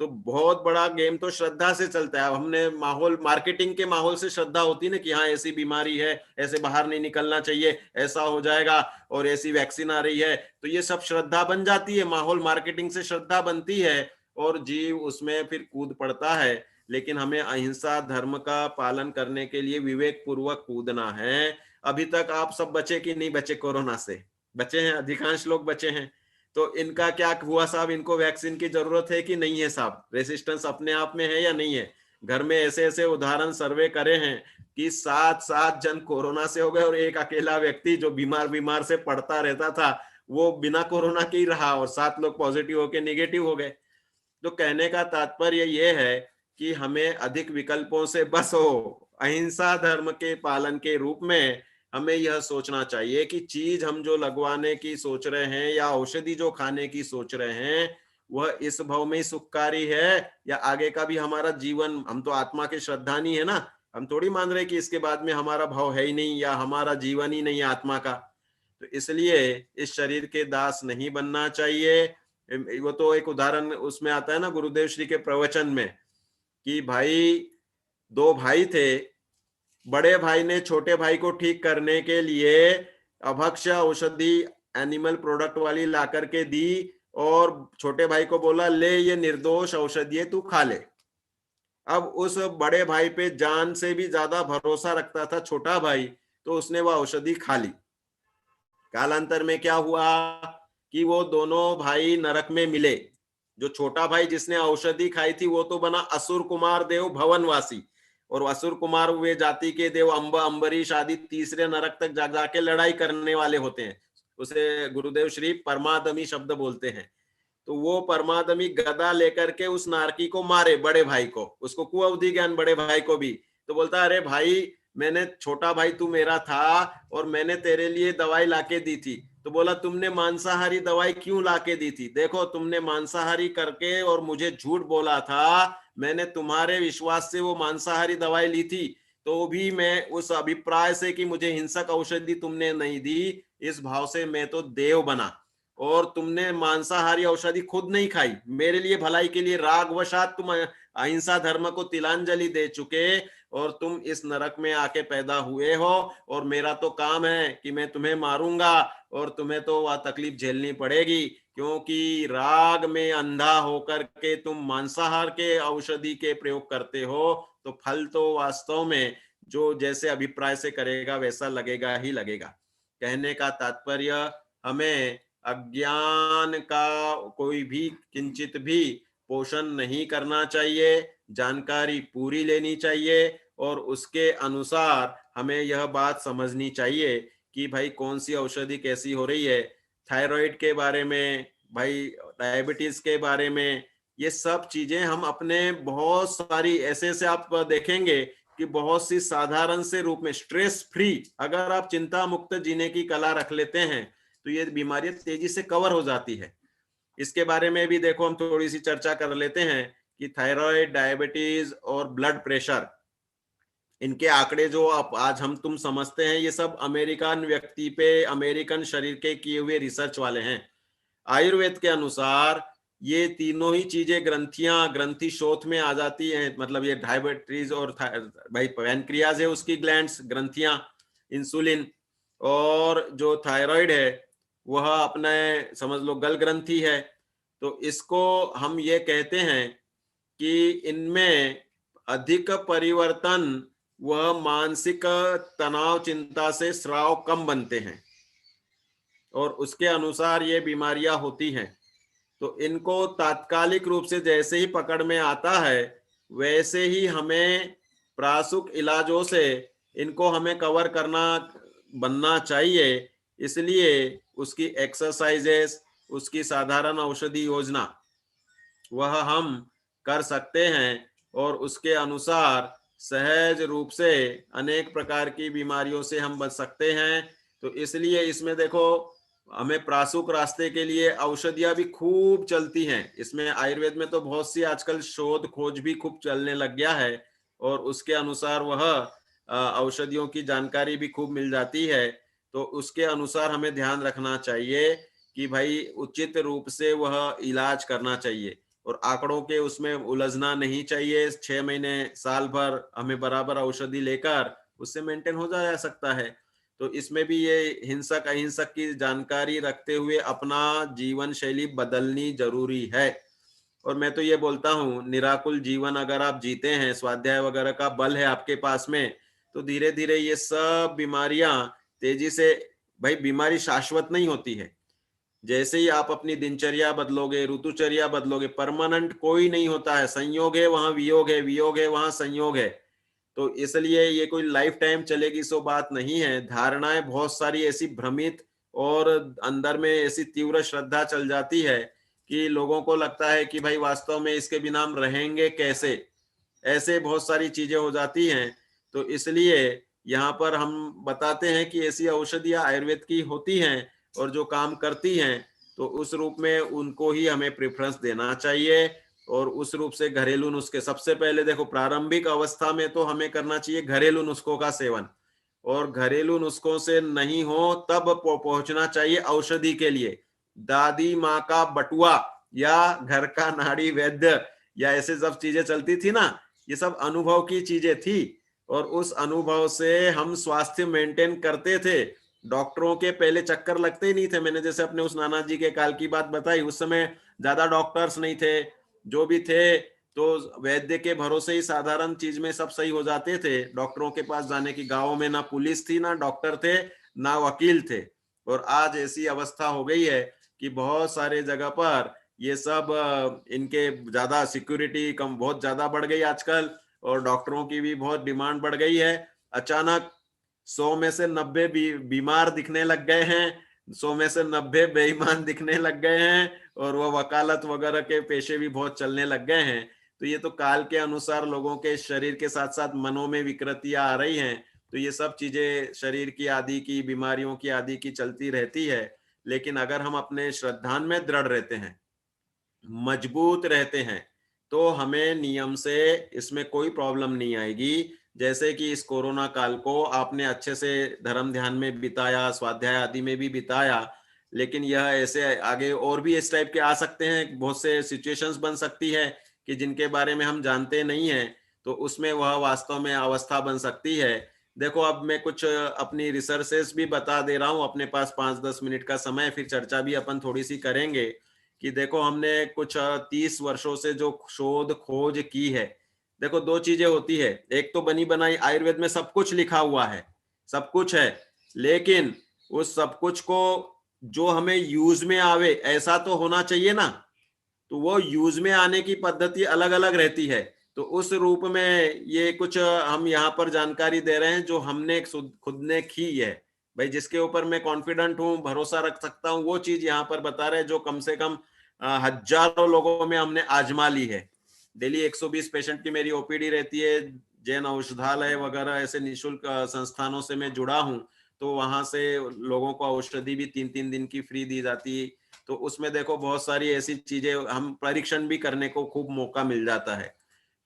तो बहुत बड़ा गेम तो श्रद्धा से चलता है। अब हमने माहौल, मार्केटिंग के माहौल से श्रद्धा होती है ना कि हाँ ऐसी बीमारी है, ऐसे बाहर नहीं निकलना चाहिए, ऐसा हो जाएगा, और ऐसी वैक्सीन आ रही है, तो ये सब श्रद्धा बन जाती है। माहौल मार्केटिंग से श्रद्धा बनती है और जीव उसमें फिर कूद पड़ता है। लेकिन हमें अहिंसा धर्म का पालन करने के लिए विवेक पूर्वक कूदना है। अभी तक आप सब बचे कि नहीं बचे? कोरोना से बचे हैं, अधिकांश लोग बचे हैं। तो इनका क्या हुआ साहब? इनको वैक्सीन की जरूरत है कि नहीं है साहब? रेसिस्टेंस अपने आप में है या नहीं है? घर में ऐसे ऐसे उदाहरण सर्वे करे हैं कि 7 जन कोरोना से हो गए और एक अकेला व्यक्ति जो बीमार से पड़ता रहता था वो बिना कोरोना के ही रहा और 7 लोग पॉजिटिव होके नेगेटिव हो गए। तो कहने का तात्पर्य ये है कि हमें अधिक विकल्पों से बस हो, अहिंसा धर्म के पालन के रूप में हमें यह सोचना चाहिए कि चीज हम जो लगवाने की सोच रहे हैं या औषधि जो खाने की सोच रहे हैं वह इस भाव में ही सुखकारी है या आगे का भी हमारा जीवन। हम तो आत्मा के श्रद्धानी है ना, हम थोड़ी मान रहे कि इसके बाद में हमारा भाव है ही नहीं या हमारा जीवन ही नहीं है आत्मा का। तो इसलिए इस शरीर के दास नहीं बनना चाहिए। वो तो एक उदाहरण उसमें आता है ना गुरुदेव श्री के प्रवचन में कि भाई 2 भाई थे, बड़े भाई ने छोटे भाई को ठीक करने के लिए अभक्ष्य औषधि एनिमल प्रोडक्ट वाली ला करके दी और छोटे भाई को बोला ले ये निर्दोष औषधि है, तू खा ले। अब उस बड़े भाई पे जान से भी ज्यादा भरोसा रखता था छोटा भाई, तो उसने वह औषधि खा ली। कालांतर में क्या हुआ कि वो दोनों भाई नरक में मिले। जो छोटा भाई जिसने औषधि खाई थी वो तो बना असुर कुमार देव भवनवासी, और असुर कुमार वे जाति के देव अंबरीश आदि तीसरे नरक तक जा जाके लड़ाई करने वाले होते हैं। उसे गुरुदेव श्री परमादमी शब्द बोलते हैं। तो वो परमादमी गदा लेकर के उस नारकी को मारे, बड़े भाई को, उसको कुअवधि ज्ञान बड़े भाई को भी। तो बोलता अरे भाई मैंने, छोटा भाई तू मेरा था और मैंने तेरे लिए दवाई लाके दी थी। तो बोला तुमने मांसाहारी दवाई क्यों लाके दी थी? देखो तुमने मांसाहारी करके और मुझे झूठ बोला था, मैंने तुम्हारे विश्वास से वो मांसाहारी दवाई ली थी, तो भी मैं उस अभिप्राय से कि मुझे हिंसक औषधि तुमने नहीं दी, इस भाव से मैं तो देव बना। और तुमने मांसाहारी औषधि खुद नहीं खाई, मेरे लिए भलाई के लिए राग वशात तुम अहिंसा धर्म को तिलांजलि दे चुके और तुम इस नरक में आके पैदा हुए हो। और मेरा तो काम है कि मैं तुम्हें मारूंगा और तुम्हें तो वह तकलीफ झेलनी पड़ेगी, क्योंकि राग में अंधा होकर के तुम मांसाहार के औषधि के प्रयोग करते हो, तो फल तो वास्तव में जो जैसे अभिप्राय से करेगा वैसा लगेगा ही लगेगा। कहने का तात्पर्य, हमें अज्ञान का कोई भी किंचित भी पोषण नहीं करना चाहिए, जानकारी पूरी लेनी चाहिए और उसके अनुसार हमें यह बात समझनी चाहिए कि भाई कौन सी औषधि कैसी हो रही है। थायराइड के बारे में, भाई डायबिटीज के बारे में, ये सब चीजें हम अपने बहुत सारी ऐसे ऐसे आप देखेंगे कि बहुत सी साधारण से रूप में स्ट्रेस फ्री अगर आप चिंता मुक्त जीने की कला रख लेते हैं तो ये बीमारियां तेजी से कवर हो जाती है। इसके बारे में भी देखो हम थोड़ी सी चर्चा कर लेते हैं कि थायराइड, डायबिटीज और ब्लड प्रेशर, इनके आंकड़े जो आप आज हम तुम समझते हैं ये सब अमेरिकन व्यक्ति पे, अमेरिकन शरीर के किए हुए रिसर्च वाले हैं। आयुर्वेद के अनुसार ये तीनों ही चीजें ग्रंथियां, ग्रंथि शोथ में आ जाती हैं। मतलब ये डायबिटीज और भाई पैनक्रियाज है उसकी ग्लैंड्स, ग्रंथियां, इंसुलिन, और जो थायराइड है वह अपने समझ लो गल ग्रंथि है। तो इसको हम ये कहते हैं कि इनमें अधिक परिवर्तन वह मानसिक तनाव चिंता से स्राव कम बनते हैं और उसके अनुसार ये बीमारियां होती हैं। तो इनको तात्कालिक रूप से जैसे ही पकड़ में आता है वैसे ही हमें प्रासुक इलाजों से इनको हमें कवर करना बनना चाहिए। इसलिए उसकी एक्सरसाइजेस, उसकी साधारण औषधि योजना वह हम कर सकते हैं और उसके अनुसार सहज रूप से अनेक प्रकार की बीमारियों से हम बच सकते हैं। तो इसलिए इसमें देखो हमें प्रासुक रास्ते के लिए औषधियां भी खूब चलती हैं। इसमें आयुर्वेद में तो बहुत सी आजकल शोध खोज भी खूब चलने लग गया है और उसके अनुसार वह औषधियों की जानकारी भी खूब मिल जाती है। तो उसके अनुसार हमें ध्यान रखना चाहिए कि भाई उचित रूप से वह इलाज करना चाहिए। और आंकड़ों के उसमें उलझना नहीं चाहिए। 6 महीने साल भर हमें बराबर औषधि लेकर उससे मेंटेन हो जा सकता है। तो इसमें भी ये हिंसक अहिंसक की जानकारी रखते हुए अपना जीवन शैली बदलनी जरूरी है। और मैं तो ये बोलता हूँ, निराकुल जीवन अगर आप जीते हैं, स्वाध्याय वगैरह का बल है आपके पास में, तो धीरे धीरे ये सब बीमारियां तेजी से, भाई बीमारी शाश्वत नहीं होती है। जैसे ही आप अपनी दिनचर्या बदलोगे, ऋतुचर्या बदलोगे, परमानेंट कोई नहीं होता है। संयोग है वहां वियोग है, वियोग है वहां संयोग है। तो इसलिए ये कोई लाइफ टाइम चलेगी सो बात नहीं है। धारणाएं बहुत सारी ऐसी भ्रमित और अंदर में ऐसी तीव्र श्रद्धा चल जाती है कि लोगों को लगता है कि भाई वास्तव में इसके बिना हम रहेंगे कैसे, ऐसे बहुत सारी चीजें हो जाती हैं। तो इसलिए यहाँ पर हम बताते हैं कि ऐसी औषधियां आयुर्वेद की होती हैं और जो काम करती हैं, तो उस रूप में उनको ही हमें प्रेफरेंस देना चाहिए। और उस रूप से घरेलू नुस्खे सबसे पहले देखो, प्रारंभिक अवस्था में तो हमें करना चाहिए घरेलू नुस्खों का सेवन, और घरेलू नुस्खों से नहीं हो तब पहुंचना चाहिए औषधि के लिए। दादी माँ का बटुआ या घर का नाड़ी वैद्य या ऐसे सब चीजें चलती थी ना, ये सब अनुभव की चीजें थी, और उस अनुभव से हम स्वास्थ्य मेंटेन करते थे। डॉक्टरों के पहले चक्कर लगते ही नहीं थे। मैंने जैसे अपने उस नाना जी के काल की बात बताई, उस समय ज्यादा डॉक्टर्स नहीं थे, जो भी थे तो वैद्य के भरोसे ही साधारण चीज में सब सही हो जाते थे। डॉक्टरों के पास जाने की, गाँव में ना पुलिस थी, ना डॉक्टर थे, ना वकील थे। और आज ऐसी अवस्था हो गई है कि बहुत सारे जगह पर ये सब इनके ज्यादा सिक्योरिटी कम बहुत ज्यादा बढ़ गई आजकल, और डॉक्टरों की भी बहुत डिमांड बढ़ गई है। अचानक 100 में से 90 बीमार दिखने लग गए हैं, 100 में से 90 बेईमान दिखने लग गए हैं, और वो वकालत वगैरह के पेशे भी बहुत चलने लग गए हैं। तो ये तो काल के अनुसार लोगों के शरीर के साथ साथ मनों में विकृतियां आ रही हैं। तो ये सब चीजें शरीर की आदि की, बीमारियों की आदि की चलती रहती है। लेकिन अगर हम अपने श्रद्धान में दृढ़ रहते हैं, मजबूत रहते हैं, तो हमें नियम से इसमें कोई प्रॉब्लम नहीं आएगी। जैसे कि इस कोरोना काल को आपने अच्छे से धर्म ध्यान में बिताया, स्वाध्याय आदि में भी बिताया, लेकिन यह ऐसे आगे और भी इस टाइप के आ सकते हैं, बहुत से सिचुएशंस बन सकती है कि जिनके बारे में हम जानते नहीं है, तो उसमें वह वास्तव में अवस्था बन सकती है। देखो, अब मैं कुछ अपनी रिसर्चेस भी बता दे रहा हूँ, अपने पास 5-10 मिनट का समय, फिर चर्चा भी अपन थोड़ी सी करेंगे। कि देखो, हमने कुछ 30 वर्षों से जो शोध खोज की है, देखो दो चीजें होती है। एक तो बनी बनाई आयुर्वेद में सब कुछ लिखा हुआ है, सब कुछ है, लेकिन उस सब कुछ को जो हमें यूज में आवे ऐसा तो होना चाहिए ना। तो वो यूज में आने की पद्धति अलग अलग रहती है। तो उस रूप में ये कुछ हम यहाँ पर जानकारी दे रहे हैं जो हमने खुद ने की है। भाई जिसके ऊपर मैं कॉन्फिडेंट हूँ, भरोसा रख सकता हूँ, वो चीज यहाँ पर बता रहे हैं जो कम से कम हजारों लोगों में हमने आजमा ली है। डेली 120 पेशेंट की मेरी ओपीडी रहती है। जैन औषधालय वगैरह ऐसे निःशुल्क संस्थानों से मैं जुड़ा हूँ, तो वहां से लोगों को औषधि भी 3-3 दिन की फ्री दी जाती है। तो उसमें देखो बहुत सारी ऐसी चीजें, हम परीक्षण भी करने को खूब मौका मिल जाता है।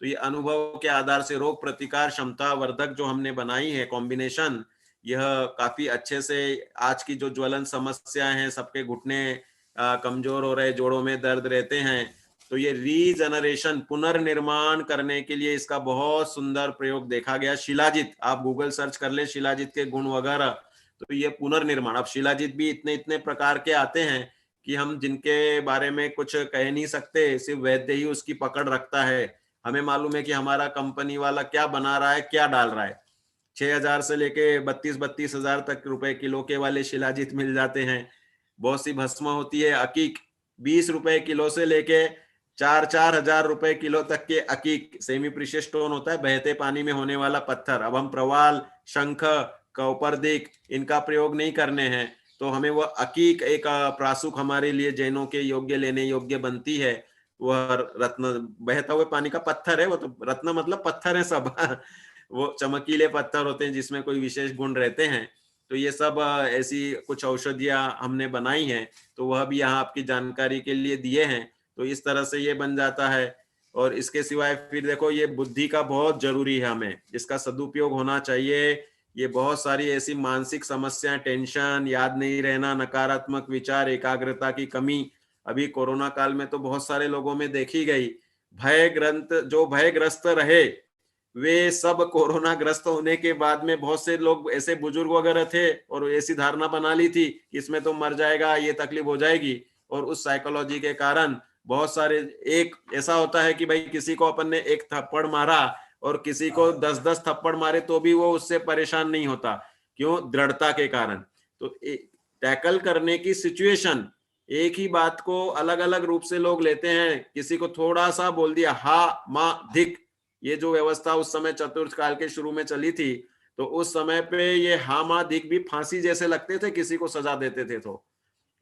तो ये अनुभव के आधार से रोग प्रतिकार क्षमता वर्धक जो हमने बनाई है कॉम्बिनेशन, यह काफी अच्छे से आज की जो ज्वलन समस्याएं हैं, सबके घुटने कमजोर हो रहे, जोड़ों में दर्द रहते हैं, तो ये रीजनरेशन, पुनर्निर्माण करने के लिए इसका बहुत सुंदर प्रयोग देखा गया। शिलाजित, आप गूगल सर्च कर ले शिलाजित के गुण वगैरह, तो ये पुनर्निर्माण, अब शिलाजित भी इतने इतने प्रकार के आते हैं कि हम जिनके बारे में कुछ कह नहीं सकते, सिर्फ वैद्य ही उसकी पकड़ रखता है। हमें मालूम है कि हमारा कंपनी वाला क्या बना रहा है, क्या डाल रहा है। 6,000 से लेके 32-32 हजार तक रुपए किलो के वाले शिलाजित मिल जाते हैं। बहुत सी भस्म होती है, अकीक 20 रुपए किलो से लेके 4-4 हजार रुपए किलो तक के अकीक, सेमी प्रीशियस स्टोन होता है, बहते पानी में होने वाला पत्थर। अब हम प्रवाल, शंख, कौपर्दिक इनका प्रयोग नहीं करने हैं, तो हमें वह अकीक एक प्रासुक हमारे लिए जैनों के योग्य, लेने योग्य बनती है। वह रत्न, बहता हुए पानी का पत्थर है वो, तो रत्न मतलब पत्थर है सब वो चमकीले पत्थर होते हैं जिसमें कोई विशेष गुण रहते हैं। तो ये सब ऐसी कुछ औषधियां हमने बनाई हैं, तो वह भी यहाँ आपकी जानकारी के लिए दिए हैं। तो इस तरह से ये बन जाता है। और इसके सिवाय फिर देखो, ये बुद्धि का बहुत जरूरी है, हमें इसका सदुपयोग होना चाहिए। ये बहुत सारी ऐसी मानसिक समस्याएं, टेंशन, याद नहीं रहना, नकारात्मक विचार, एकाग्रता की कमी, अभी कोरोना काल में तो बहुत सारे लोगों में देखी गई। भयग्रस्त रहे, वे सब कोरोना ग्रस्त होने के बाद में बहुत से लोग ऐसे बुजुर्ग वगैरह थे और ऐसी धारणा बना ली थी कि इसमें तो मर जाएगा, ये तकलीफ हो जाएगी, और उस साइकोलॉजी के कारण बहुत सारे, एक ऐसा होता है कि भाई किसी को अपन ने एक थप्पड़ मारा और किसी को 10-10 थप्पड़ मारे तो भी वो उससे परेशान नहीं होता। क्यों? दृढ़ता के कारण। तो टैकल करने की सिचुएशन, एक ही बात को अलग अलग रूप से लोग लेते हैं। किसी को थोड़ा सा बोल दिया, हा मा धिक, ये जो व्यवस्था उस समय चतुर्थ काल के शुरू में चली थी, तो उस समय पे ये हा मा धिक भी फांसी जैसे लगते थे, किसी को सजा देते थे। तो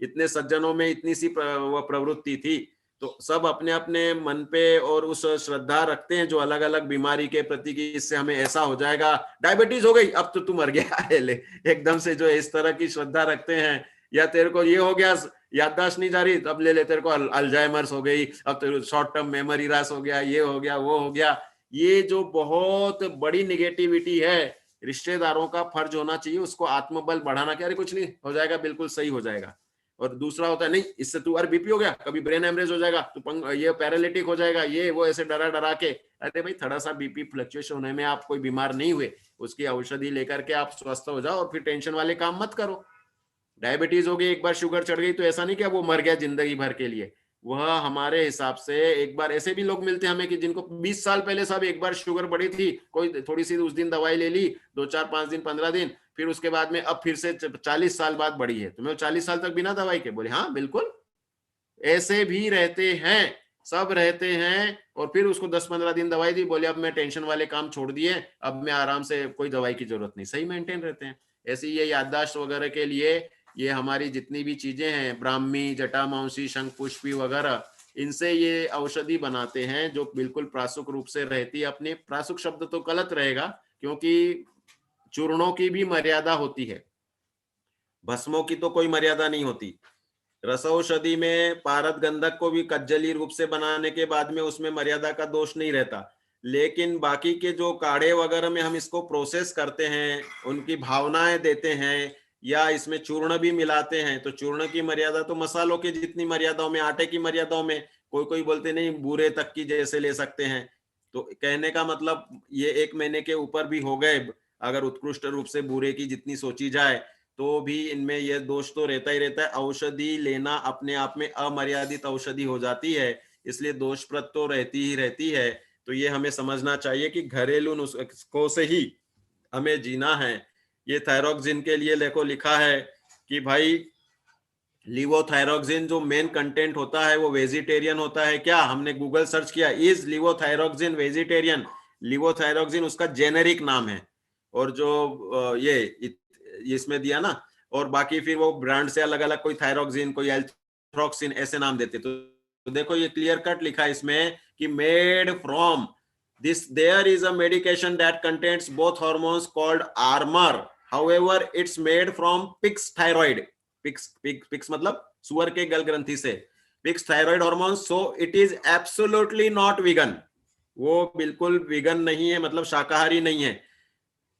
इतने सज्जनों में इतनी सी वह प्रवृत्ति थी। तो सब अपने अपने मन पे और उस श्रद्धा रखते हैं जो अलग अलग बीमारी के प्रति, कि इससे हमें ऐसा हो जाएगा, डायबिटीज हो गई अब तो तू मर गया है, ले एकदम से जो इस तरह की श्रद्धा रखते हैं। या तेरे को ये हो गया, याददाश्त नहीं जा रही, अब ले ले, तेरे को अल्जाइमर्स हो गई, अब तेरे शॉर्ट टर्म मेमोरी लॉस हो गया, ये हो गया, वो हो गया। ये जो बहुत बड़ी निगेटिविटी है, रिश्तेदारों का फर्ज होना चाहिए उसको आत्मबल बढ़ाना, क्या अरे कुछ नहीं हो जाएगा, बिल्कुल सही हो जाएगा। और दूसरा होता है, नहीं इससे तू अरे बीपी हो गया, कभी ब्रेन हेमरेज हो जाएगा, तू ये पैरालिटिक हो जाएगा, ये वो, ऐसे डरा डरा के। अरे भाई थोड़ा सा बीपी फ्लक्चुएशन होने में आप कोई बीमार नहीं हुए, उसकी औषधि लेकर के आप स्वस्थ हो जाओ और फिर टेंशन वाले काम मत करो। डायबिटीज हो गई, एक बार शुगर चढ़ गई तो ऐसा नहीं कि वो मर गया जिंदगी भर के लिए। वह हमारे हिसाब से, एक बार ऐसे भी लोग मिलते हैं हमें कि जिनको 20 साल पहले साहब एक बार शुगर बढ़ी थी, कोई थोड़ी सी उस दिन दवाई ले ली, 2-4-5 दिन 15 दिन, फिर उसके बाद में अब फिर से 40 साल बाद बढ़ी है, तुम्हें 40 साल तक बिना दवाई के? बोले हाँ बिल्कुल, ऐसे भी रहते हैं, सब रहते हैं। और फिर उसको 10-15 दिन दवाई दी, बोले अब मैं टेंशन वाले काम छोड़ दिए, अब मैं आराम से, कोई दवाई की जरूरत नहीं, सही मेंटेन रहते हैं। ऐसे ये याददाश्त वगैरह के लिए ये हमारी जितनी भी चीजें हैं, ब्राह्मी, जटामांसी, शंख पुष्पी वगैरह, इनसे ये औषधि बनाते हैं जो बिल्कुल प्रासुक रूप से रहती है। अपने प्रासुक शब्द तो गलत रहेगा, क्योंकि चूर्णों की भी मर्यादा होती है, भस्मों की तो कोई मर्यादा नहीं होती। रसौषधि में पारद गंधक को भी कज्जली रूप से बनाने के बाद में उसमें मर्यादा का दोष नहीं रहता, लेकिन बाकी के जो काढ़े वगैरह में हम इसको प्रोसेस करते हैं, उनकी भावनाएं देते हैं, या इसमें चूर्ण भी मिलाते हैं, तो चूर्ण की मर्यादा तो मसालों की जितनी मर्यादाओं में, आटे की मर्यादाओं में, कोई कोई बोलते नहीं बूरे तक की जैसे ले सकते हैं। तो कहने का मतलब ये 1 महीने के ऊपर भी हो गए, अगर उत्कृष्ट रूप से बूरे की जितनी सोची जाए, तो भी इनमें यह दोष तो रहता ही रहता है। औषधि लेना अपने आप में अमर्यादित औषधि हो जाती है, इसलिए दोषप्रद तो रहती ही रहती है। तो ये हमें समझना चाहिए कि घरेलू नुस्खों से ही हमें जीना है। ये थायरोक्सिन के लिए देखो लिखा है कि भाई लिवोथायरोक्सिन जो मेन कंटेंट होता है वो वेजिटेरियन होता है क्या? हमने गूगल सर्च किया, इज लिवोथायरोक्सिन वेजिटेरियन? लिवोथायरोक्सिन उसका जेनेरिक नाम है, और जो ये इसमें दिया ना, और बाकी फिर वो ब्रांड से अलग अलग, कोई थायरोक्सिन, कोई एल्थ्रोक्सिन, ऐसे नाम देते। तो देखो ये क्लियर कट लिखा है इसमें कि made from this, there is a medication that contains both hormones called Armour, however it's made from pigs thyroid, pigs मतलब सुअर के गल ग्रंथि से, pigs thyroid hormone, so it is absolutely not vegan, वो बिल्कुल वीगन नहीं है, मतलब शाकाहारी नहीं है।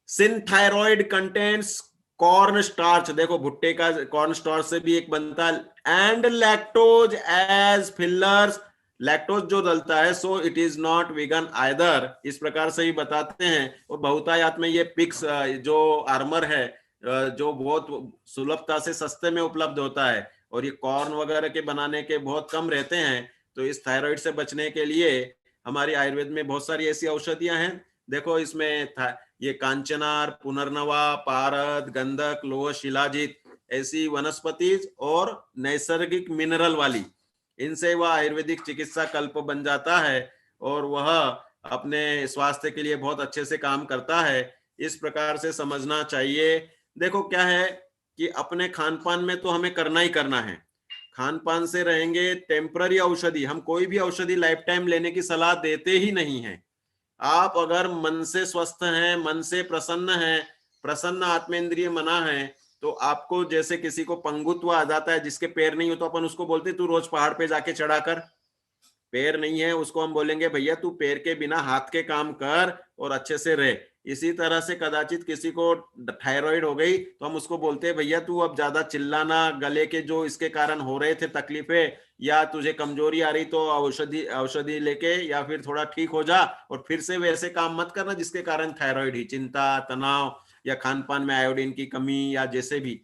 सिंथायरॉइड कंटेंट्स कॉर्न स्टार्च, देखो भुट्टे का कॉर्न स्टार्च से भी एक बनता है, and lactose as fillers, lactose जो डलता है, so it is not vegan either, इस प्रकार से ही बताते हैं। और बहुतायत में ये पिक्स जो आर्मर है, जो बहुत सुलभता से सस्ते में उपलब्ध होता है, और ये कॉर्न वगैरह के बनाने के बहुत कम रहते हैं। तो इस थायराइड से बचने के लिए हमारी आयुर्वेद में बहुत सारी ऐसी औषधियां हैं। देखो इसमें ये कांचनार, पुनर्नवा, पारद, गंधक, लोह, शिलाजीत, ऐसी वनस्पति और नैसर्गिक मिनरल वाली, इनसे वह आयुर्वेदिक चिकित्सा कल्प बन जाता है, और वह अपने स्वास्थ्य के लिए बहुत अच्छे से काम करता है। इस प्रकार से समझना चाहिए। देखो क्या है कि अपने खान पान में तो हमें करना ही करना है, खान पान से रहेंगे। टेम्पररी औषधि, हम कोई भी औषधि लाइफ टाइम लेने की सलाह देते ही नहीं है। आप अगर मन से स्वस्थ हैं, मन से प्रसन्न हैं, प्रसन्न आत्मेंद्रिय मना है, तो आपको, जैसे किसी को पंगुत्व आ जाता है, जिसके पैर नहीं हो, तो अपन उसको बोलते तू रोज पहाड़ पे जाके चढ़ा कर, पैर नहीं है उसको हम बोलेंगे भैया तू पैर के बिना हाथ के काम कर और अच्छे से रह। इसी तरह से कदाचित किसी को थायराइड हो गई तो हम उसको बोलते हैं भैया तू अब ज्यादा चिल्लाना, गले के जो इसके कारण हो रहे थे तकलीफें या तुझे कमजोरी आ रही तो औषधि औषधि लेके या फिर थोड़ा ठीक हो जा और फिर से वैसे काम मत करना जिसके कारण थायराइड ही, चिंता, तनाव या खान पान में आयोडीन की कमी या जैसे भी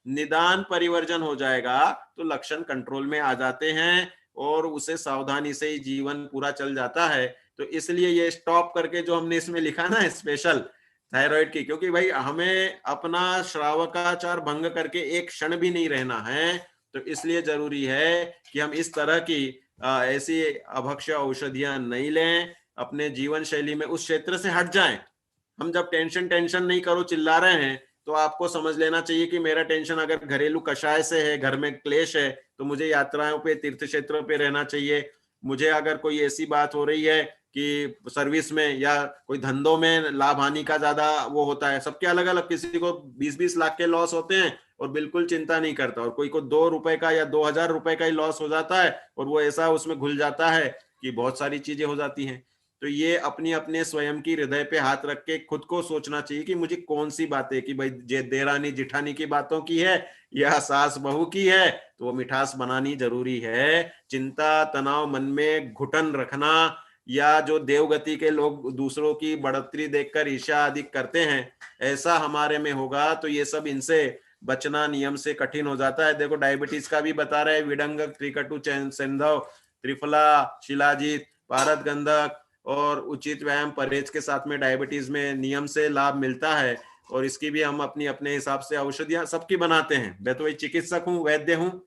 निदान परिवर्जन हो जाएगा तो लक्षण कंट्रोल में आ जाते हैं और उसे सावधानी से ही जीवन पूरा चल जाता है। तो इसलिए ये स्टॉप करके जो हमने इसमें लिखा ना स्पेशल थायराइड की, क्योंकि भाई हमें अपना श्रावकाचार भंग करके एक क्षण भी नहीं रहना है, तो इसलिए जरूरी है कि हम इस तरह की ऐसी अभक्ष्य औषधियां नहीं लें, अपने जीवन शैली में उस क्षेत्र से हट जाएं। हम जब टेंशन नहीं करो चिल्ला रहे हैं तो आपको समझ लेना चाहिए कि मेरा टेंशन अगर घरेलू कषाय से है, घर में क्लेश है, तो मुझे यात्राओं पे, तीर्थ क्षेत्रों पे रहना चाहिए। मुझे अगर कोई ऐसी बात हो रही है कि सर्विस में या कोई धंधों में लाभ हानि का ज्यादा वो होता है, सबके अलग अलग, किसी को 20-20 लाख के लॉस होते हैं और बिल्कुल चिंता नहीं करता, और कोई को 2 रुपए का या 2000 रुपए का ही लॉस हो जाता है और वो ऐसा उसमें घुल जाता है कि बहुत सारी चीजें हो जाती हैं। तो ये अपनी अपने स्वयं की हृदय पे हाथ रख के खुद को सोचना चाहिए कि मुझे कौन सी बातें, कि भाई देरानी जिठानी की बातों की है या सास बहू की है, तो वो मिठास बनानी जरूरी है। चिंता तनाव मन में घुटन रखना या जो देवगति के लोग दूसरों की बढ़ोतरी देखकर ईर्ष्या आदि करते हैं, ऐसा हमारे में होगा तो ये सब इनसे बचना नियम से कठिन हो जाता है। देखो डायबिटीज का भी बता रहे हैं, विडंग, त्रिकटु, सेंधव, त्रिफला, शिलाजीत, पारद गंधक और उचित व्यायाम परहेज के साथ में डायबिटीज में नियम से लाभ मिलता है। और इसकी भी हम अपनी अपने हिसाब से औषधियां सबकी बनाते हैं। मैं तो वही चिकित्सक हूँ, वैद्य हूँ।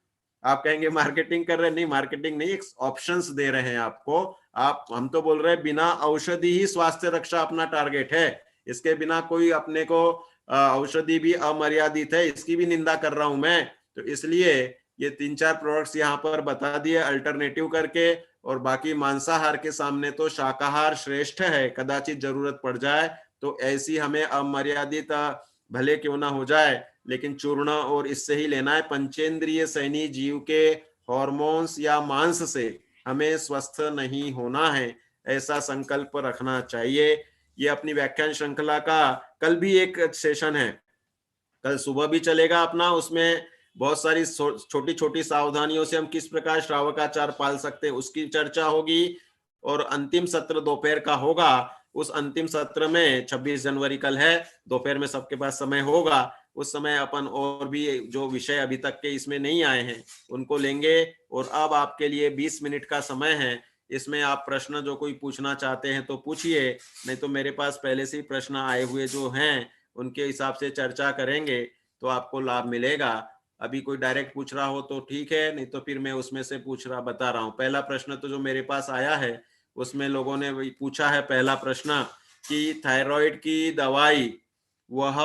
आप कहेंगे मार्केटिंग कर रहे हैं, नहीं मार्केटिंग नहीं, एक ऑप्शंस दे रहे हैं आपको। आप, हम तो बोल रहे हैं बिना औषधि ही स्वास्थ्य रक्षा अपना टारगेट है, इसके बिना कोई अपने को औषधि भी अमर्यादित है इसकी भी निंदा कर रहा हूं मैं। तो इसलिए ये 3-4 प्रोडक्ट्स यहाँ पर बता दिए अल्टरनेटिव करके, और बाकी मांसाहार के सामने तो शाकाहार श्रेष्ठ है। कदाचित जरूरत पड़ जाए तो ऐसी हमें अमर्यादित भले क्यों ना हो जाए लेकिन चूर्ण और इससे ही लेना है। पंचेंद्रिय सैनी जीव के हॉर्मोन्स या मांस से हमें स्वस्थ नहीं होना है, ऐसा संकल्प रखना चाहिए। ये अपनी व्याख्यान श्रृंखला का कल भी एक सेशन है, कल सुबह भी चलेगा अपना, उसमें बहुत सारी छोटी छोटी सावधानियों से हम किस प्रकार श्रावकाचार पाल सकते हैं उसकी चर्चा होगी। और अंतिम सत्र दोपहर का होगा। उस अंतिम सत्र में 26 जनवरी कल है, दोपहर में सबके पास समय होगा, उस समय अपन और भी जो विषय अभी तक के इसमें नहीं आए हैं उनको लेंगे। और अब आपके लिए 20 मिनट का समय है, इसमें आप प्रश्न जो कोई पूछना चाहते हैं तो पूछिए, नहीं तो मेरे पास पहले से ही प्रश्न आए हुए जो हैं उनके हिसाब से चर्चा करेंगे तो आपको लाभ मिलेगा। अभी कोई डायरेक्ट पूछ रहा हो तो ठीक है, नहीं तो फिर मैं उसमें से बता रहा हूँ। पहला प्रश्न तो जो मेरे पास आया है उसमें लोगों ने पूछा है, पहला प्रश्न कि थायराइड की दवाई वह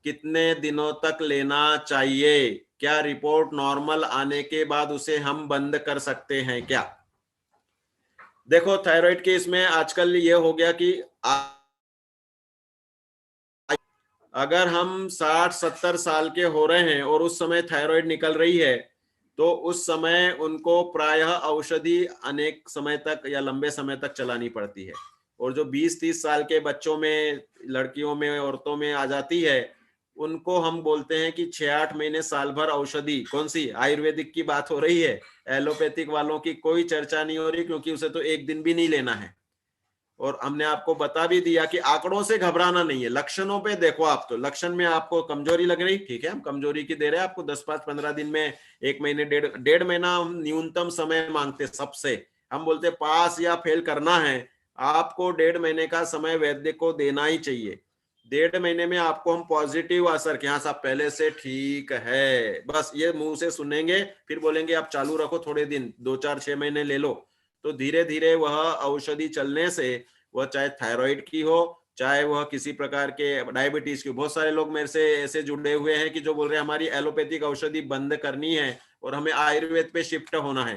कितने दिनों तक लेना चाहिए, क्या रिपोर्ट नॉर्मल आने के बाद उसे हम बंद कर सकते हैं क्या? देखो थायराइड के इसमें आजकल ये हो गया कि अगर हम 60-70 साल के हो रहे हैं और उस समय थायराइड निकल रही है तो उस समय उनको प्रायः औषधि अनेक समय तक या लंबे समय तक चलानी पड़ती है। और जो 20-30 साल के बच्चों में, लड़कियों में, औरतों में आ जाती है, उनको हम बोलते हैं कि 6-8 महीने साल भर औषधि। कौन सी? आयुर्वेदिक की बात हो रही है, एलोपैथिक वालों की कोई चर्चा नहीं हो रही, क्योंकि उसे तो एक दिन भी नहीं लेना है। और हमने आपको बता भी दिया कि आंकड़ों से घबराना नहीं है, लक्षणों पे देखो। आप तो लक्षण में आपको कमजोरी लग रही, ठीक है, हम कमजोरी की दे रहे हैं आपको 10-15 दिन में, 1 महीने, डेढ़ महीना हम न्यूनतम समय मांगते सबसे। हम बोलते पास या फेल करना है आपको 1.5 महीने का समय वैद्य को देना ही चाहिए। 1.5 महीने में आपको हम पॉजिटिव असर कि हाँ साहब पहले से ठीक है, बस ये मुंह से सुनेंगे, फिर बोलेंगे आप चालू रखो थोड़े दिन, 2-4-6 महीने ले लो। तो धीरे धीरे वह औषधि चलने से, वह चाहे थायराइड की हो, चाहे वह किसी प्रकार के डायबिटीज की। बहुत सारे लोग मेरे से ऐसे जुड़े हुए हैं कि जो बोल रहे हैं हमारी एलोपैथिक औषधि बंद करनी है और हमें आयुर्वेद पे शिफ्ट होना है।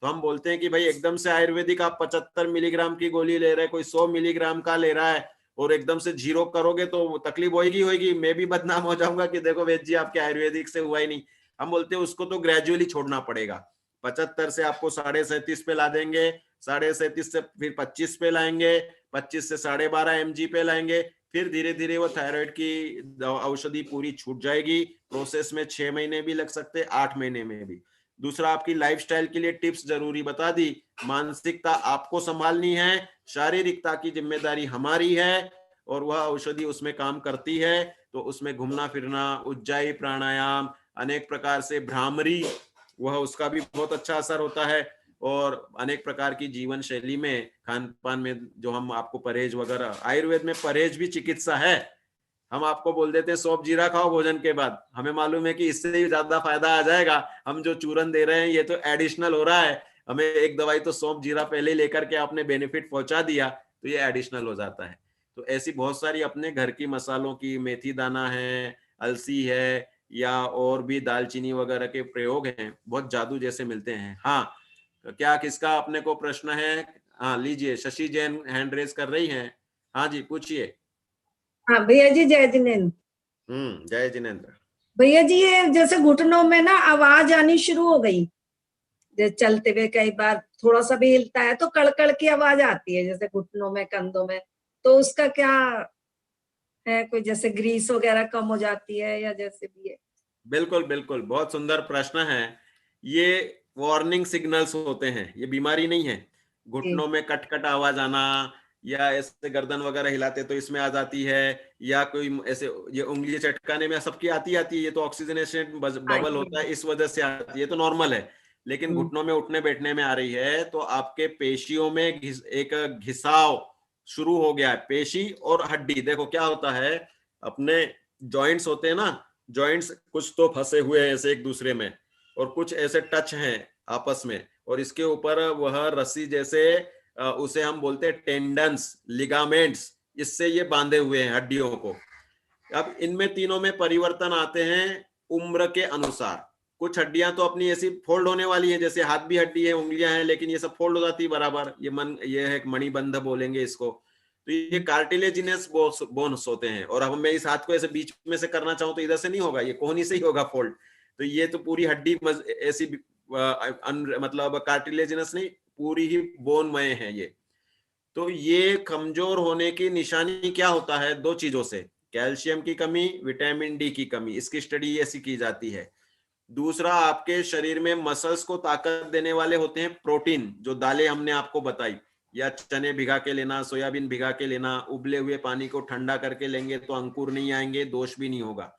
तो हम बोलते हैं कि भाई एकदम से आयुर्वेदिक आप 75 मिलीग्राम की गोली ले रहे हैं, कोई 100 मिलीग्राम का ले रहा है, और एकदम से जीरो करोगे तो तकलीफ होगी। मैं भी बदनाम हो जाऊंगा कि देखो वैद्य जी आपके आयुर्वेदिक से हुआ ही नहीं। हम बोलते हैं उसको तो ग्रेजुअली छोड़ना पड़ेगा। 75 से आपको 37.5 पे ला देंगे, 37.5 से फिर 25 पे लाएंगे, 25 से 12.5 mg पे लाएंगे, फिर धीरे धीरे वो थायराइड की औषधि पूरी छूट जाएगी। प्रोसेस में 6 महीने भी लग सकते, 8 महीने में भी। दूसरा, आपकी लाइफस्टाइल के लिए टिप्स जरूरी बता दी। मानसिकता आपको संभालनी है, शारीरिकता की जिम्मेदारी हमारी है, और वह औषधि उसमें काम करती है। तो उसमें घूमना फिरना, उज्जाई प्राणायाम, अनेक प्रकार से भ्रामरी, वह उसका भी बहुत अच्छा असर होता है। और अनेक प्रकार की जीवन शैली में, खान पान में जो हम आपको परहेज वगैरह, आयुर्वेद में परहेज भी चिकित्सा है। हम आपको बोल देते हैं सौंफ जीरा खाओ भोजन के बाद, हमें मालूम है कि इससे ही ज्यादा फायदा आ जाएगा। हम जो चूरन दे रहे हैं ये तो एडिशनल हो रहा है, हमें एक दवाई तो सौंफ जीरा पहले लेकर के आपने बेनिफिट पहुंचा दिया, तो ये एडिशनल हो जाता है। तो ऐसी बहुत सारी अपने घर की मसालों की, मेथी दाना है, अलसी है, या और भी दालचीनी वगैरह के प्रयोग हैं, बहुत जादू जैसे मिलते हैं। हाँ, क्या किसका अपने को प्रश्न है? हाँ लीजिए, शशि जैन हैंड रेज कर रही हैं। हाँ जी, पूछिए। हाँ भैया जी, जय जिनेन्द्र। जय जिनेन्द्र। भैया जी, ये जैसे घुटनों में ना आवाज आनी शुरू हो गई, जैसे चलते हुए कई बार थोड़ा सा भी हिलता है तो कड़कड़ की आवाज आती है, जैसे घुटनों में, कंधों में। तो उसका क्या है? कोई जैसे ग्रीस वगैरह कम हो जाती है या जैसे भी है? बिल्कुल बिल्कुल, बहुत सुंदर प्रश्न है। ये वार्निंग सिग्नल्स होते हैं, ये बीमारी नहीं है। घुटनों में कटकट आवाज आना, या ऐसे गर्दन वगैरह हिलाते तो इसमें आ जाती है, या कोई ऐसे ये उंगली चटकाने में सबकी आती है, ये तो ऑक्सीजनेशन हाँ बबल होता जी। है, इस वजह से आती है, ये तो नॉर्मल है। लेकिन घुटनों में उठने बैठने में आ रही है, तो आपके पेशियों में एक घिसाव शुरू हो गया है। पेशी और हड्डी, देखो क्या होता है, अपने जॉइंट्स होते हैं ना, जॉइंट्स कुछ तो फंसे हुए हैं ऐसे एक दूसरे में, और कुछ ऐसे टच हैं आपस में, और इसके ऊपर वह रस्सी जैसे, उसे हम बोलते हैं टेंडन्स, लिगामेंट्स, इससे ये बांधे हुए हैं हड्डियों को। अब इनमें तीनों में परिवर्तन आते हैं उम्र के अनुसार। कुछ हड्डियां तो अपनी ऐसी फोल्ड होने वाली है, जैसे हाथ भी हड्डी है, उंगलियां हैं, लेकिन ये सब फोल्ड हो जाती है बराबर। ये है मणिबंध बोलेंगे इसको। तो ये कार्टिलेजिनस बोन्स होते हैं। और अब मैं इस हाथ को ऐसे बीच में से करना चाहूं तो इधर से नहीं होगा, ये कोहनी से ही होगा फोल्ड। तो ये तो पूरी हड्डी ऐसी मतलब कार्टिलेजिनस नहीं, पूरी ही बोनमय है ये। तो ये कमजोर होने की निशानी क्या होता है? दो चीजों से, कैल्शियम की कमी, विटामिन डी की कमी, इसकी स्टडी ऐसी की जाती है। दूसरा, आपके शरीर में मसल्स को ताकत देने वाले होते हैं प्रोटीन, जो दालें हमने आपको बताई, या चने भिगा के लेना, सोयाबीन भिगा के लेना, उबले हुए पानी को ठंडा करके लेंगे तो अंकुर नहीं आएंगे, दोष भी नहीं होगा।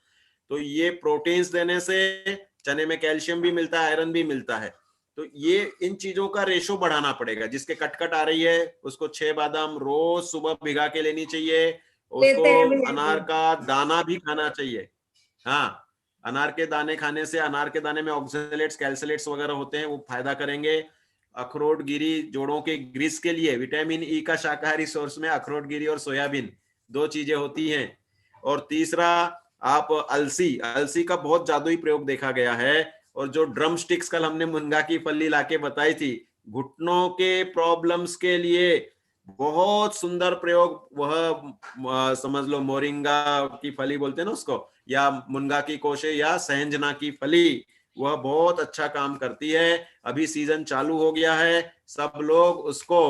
तो ये प्रोटीन्स देने से चने में कैल्शियम भी मिलता है, आयरन भी मिलता है। तो ये इन चीजों का रेशो बढ़ाना पड़ेगा। जिसके कटकट आ रही है उसको 6 बादाम रोज सुबह भिगा के लेनी चाहिए। उसको लेते हैं भैया अनार जी। का दाना भी खाना चाहिए। हाँ, अनार के दाने खाने से, अनार के दाने में ऑक्सलेट्स, कैल्सलेट्स वगैरह होते हैं, वो फायदा करेंगे। अखरोट गिरी जोड़ों के ग्रीस के लिए, विटामिन ई का शाकाहारी सोर्स में अखरोट गिरी और सोयाबीन, दो चीजें होती हैं। और तीसरा, आप अलसी, अलसी का बहुत जादुई प्रयोग देखा गया है। और जो ड्रम स्टिक्स कल हमने मुनगा की फली लाके बताई थी, घुटनों के प्रॉब्लम्स के लिए बहुत सुंदर प्रयोग। वह समझ लो मोरिंगा की फली बोलते हैं ना उसको, या मुनगा की कोशे, या सहंजना की फली, वह बहुत अच्छा काम करती है। अभी सीजन चालू हो गया है, सब लोग उसको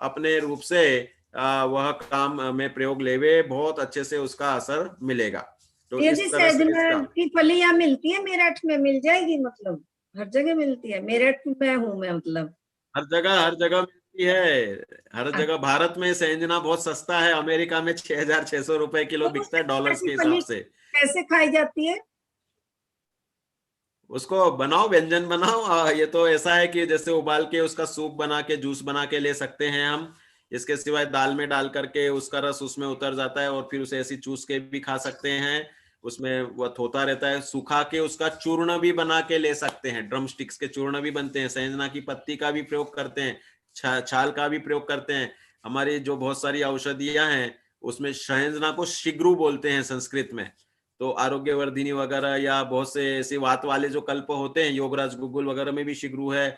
अपने रूप से वह काम में प्रयोग लेवे, बहुत अच्छे से उसका असर मिलेगा। तो ये जी इस तरह से सहजन इसका की फली यहाँ मिलती है मेरठ में? मिल जाएगी मतलब? हर जगह मिलती है? मेरठ में हूँ मैं, मतलब हर जगह मिलती है। हर अच्छा। जगह भारत में सहंजना बहुत सस्ता है, अमेरिका में 6,600 रुपए किलो तो वो बिकता है सहजन डॉलर्स की के हिसाब फली से। कैसे खाई जाती है? उसको बनाओ, व्यंजन बनाओ। ये तो ऐसा है कि जैसे उबाल के उसका सूप बना के, जूस बना के ले सकते हैं हम। इसके सिवाय दाल में डाल करके उसका रस उसमें उतर जाता है, और फिर उसे ऐसी चूस के भी खा सकते हैं। उसमें वह थोता रहता है, सुखा के उसका चूर्ण भी बना के ले सकते हैं। ड्रम स्टिक्स के चूर्ण भी बनते हैं, सहजना की पत्ती का भी प्रयोग करते हैं, छाल का भी प्रयोग करते हैं। हमारी जो बहुत सारी औषधियां हैं उसमें सहजना को शिग्रू बोलते हैं संस्कृत में। तो आरोग्यवर्धिनी वगैरह, या बहुत से ऐसे वात वाले जो कल्प होते हैं, योगराज गुगुल वगैरह में भी शिग्रू है,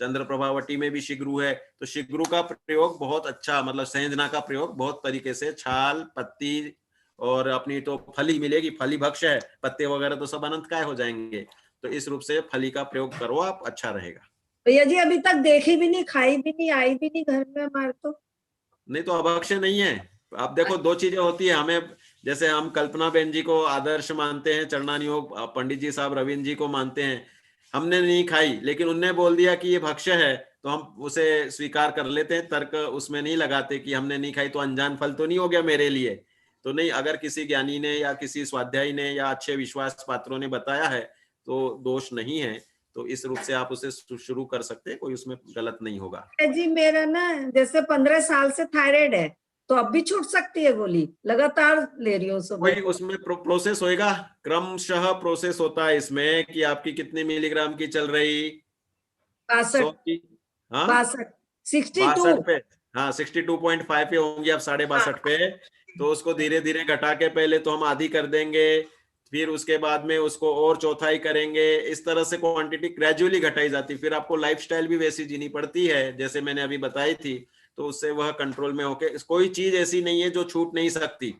चंद्र प्रभावटी में भी शिग्रू है। तो शिग्रू का प्रयोग बहुत अच्छा, मतलब सहजना का प्रयोग बहुत तरीके से, छाल, पत्ती, और अपनी तो फली मिलेगी, फली भक्ष है, पत्ते वगैरह तो सब अनंत काय हो जाएंगे। तो इस रूप से फली का प्रयोग करो आप, अच्छा रहेगा। भैया जी अभी तक देखी भी नहीं, खाई भी नहीं, आई भी नहीं घर में हमारे तो। नहीं तो अभक्ष्य नहीं है, आप देखो दो चीजें होती है हमें, जैसे हम कल्पना बहन जी को आदर्श मानते हैं, चरणानी योग पंडित जी साहब रविंद्र जी को मानते हैं, हमने नहीं खाई लेकिन उनने बोल दिया कि ये भक्ष्य है तो हम उसे स्वीकार कर लेते हैं, तर्क उसमें नहीं लगाते कि हमने नहीं खाई तो अनजान फल तो नहीं हो गया मेरे लिए। तो नहीं, अगर किसी ज्ञानी ने या किसी स्वाध्यायी ने या अच्छे विश्वास पात्रों ने बताया है तो दोष नहीं है, तो इस रूप से आप उसे शुरू कर सकते हैं, कोई उसमें गलत नहीं होगा। जी मेरा ना जैसे 15 साल से थायराइड है, तो अब भी छूट सकती है गोली? लगातार ले रही हूँ सुबह। कोई उसमें प्रोसेस होएगा, क्रमशः प्रोसेस होता है इसमें कि आपकी कितने मिलीग्राम की चल रही, 100 62 की, हाँ 62 62 पे, हाँ 62.5 पे होंगी आप, 62.5 पे। तो उसको धीरे धीरे घटा के पहले तो हम आधी कर देंगे, फिर उसके बाद में उसको और चौथाई करेंगे, इस तरह से क्वांटिटी ग्रेजुअली घटाई जाती। फिर आपको लाइफस्टाइल भी वैसी जीनी पड़ती है जैसे मैंने अभी बताई थी, तो उससे वह कंट्रोल में होके, कोई चीज ऐसी नहीं है जो छूट नहीं सकती।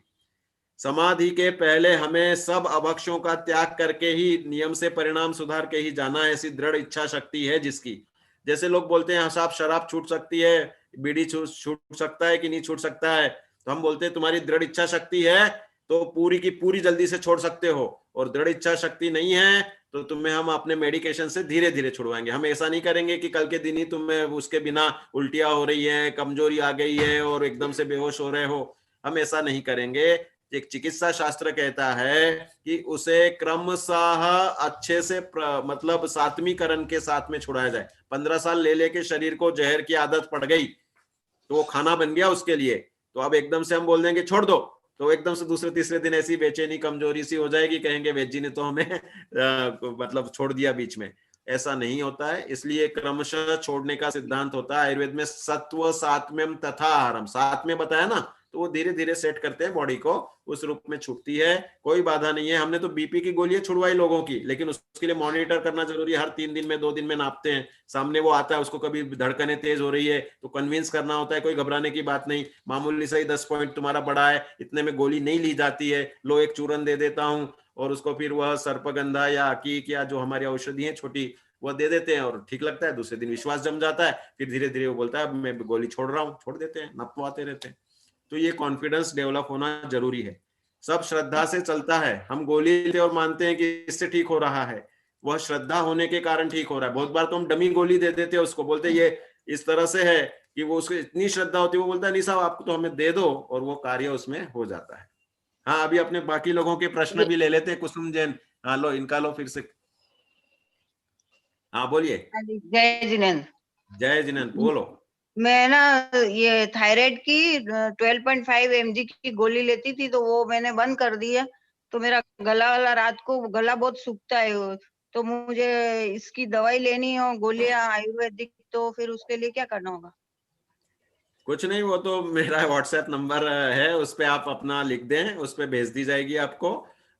समाधि के पहले हमें सब अभक्ष्यों का त्याग करके ही नियम से परिणाम सुधार के ही जाना है, ऐसी दृढ़ इच्छा शक्ति है जिसकी। जैसे लोग बोलते हैं साहब शराब छूट सकती है, बीड़ी छूट सकता है कि नहीं छूट सकता है, तो हम बोलते हैं तुम्हारी दृढ़ इच्छा शक्ति है तो पूरी की पूरी जल्दी से छोड़ सकते हो, और दृढ़ इच्छा शक्ति नहीं है तो तुम्हें हम अपने मेडिकेशन से धीरे धीरे छुड़वाएंगे। हम ऐसा नहीं करेंगे कि कल के दिन ही तुम्हें उसके बिना उल्टियां हो रही है, कमजोरी आ गई है और एकदम से बेहोश हो रहे हो, हम ऐसा नहीं करेंगे। एक चिकित्सा शास्त्र कहता है कि उसे क्रमशः अच्छे से मतलब सात्वीकरण के साथ में छुड़ाया जाए। 15 साल ले लेके शरीर को जहर की आदत पड़ गई तो वो खाना बन गया उसके लिए, तो अब एकदम से हम बोल देंगे छोड़ दो, तो एकदम से दूसरे तीसरे दिन ऐसी बेचैनी कमजोरी सी हो जाएगी, कहेंगे वेद जी ने तो हमें मतलब छोड़ दिया बीच में। ऐसा नहीं होता है, इसलिए क्रमशः छोड़ने का सिद्धांत होता है। आयुर्वेद में सत्व सात्म्यम तथा आहारम, साथ में बताया ना, तो वो धीरे धीरे सेट करते हैं बॉडी को, उस रूप में छूटती है, कोई बाधा नहीं है। हमने तो बीपी की गोलियां छुड़वाई लोगों की, लेकिन उसके लिए मॉनिटर करना जरूरी है, हर 3 दिन में 2 दिन में नापते हैं, सामने वो आता है उसको कभी धड़कनें तेज हो रही है तो कन्विंस करना होता है, कोई घबराने की बात नहीं, मामूली सही 10 पॉइंट तुम्हारा बढ़ा है, इतने में गोली नहीं ली जाती है, लो एक चूरन दे देता हूँ, और उसको फिर वह सर्पगंधा या अकीक या जो हमारी औषधि है छोटी वो दे देते हैं और ठीक लगता है, दूसरे दिन विश्वास जम जाता है, फिर धीरे धीरे वो बोलता है मैं गोली छोड़ रहा हूँ, छोड़ देते हैं, नपवाते रहते हैं। तो ये कॉन्फिडेंस डेवलप होना जरूरी है। सब श्रद्धा से चलता है, हम गोली लेते और मानते हैं कि इससे ठीक हो रहा है, वह श्रद्धा होने के कारण ठीक हो रहा है। बहुत बार तो हम डमी गोली दे देते हैं उसको, बोलते ये इस तरह से है कि वो उसको इतनी श्रद्धा होती है, वो बोलता है नहीं साहब आपको तो हमें दे दो, और वो कार्य उसमें हो जाता है। हाँ अभी अपने बाकी लोगों के प्रश्न भी ले लेते हैं। कुसुम जैन, हाँ लो इनका लो फिर से, हाँ बोलिए। जय जिनेंद्र। जय जिनेंद्र बोलो। मैं ना ये थायराइड की 12.5 mg की गोली लेती थी, तो वो मैंने बंद कर दी है, तो मेरा गला वाला रात को गला बहुत सूखता है, तो मुझे इसकी दवाई लेनी हो गोलियां आयुर्वेदिक, तो फिर उसके लिए क्या करना होगा? कुछ नहीं, वो तो मेरा व्हाट्सएप नंबर है, उस पर आप अपना लिख दें, उस पर भेज दी जाएगी आपको,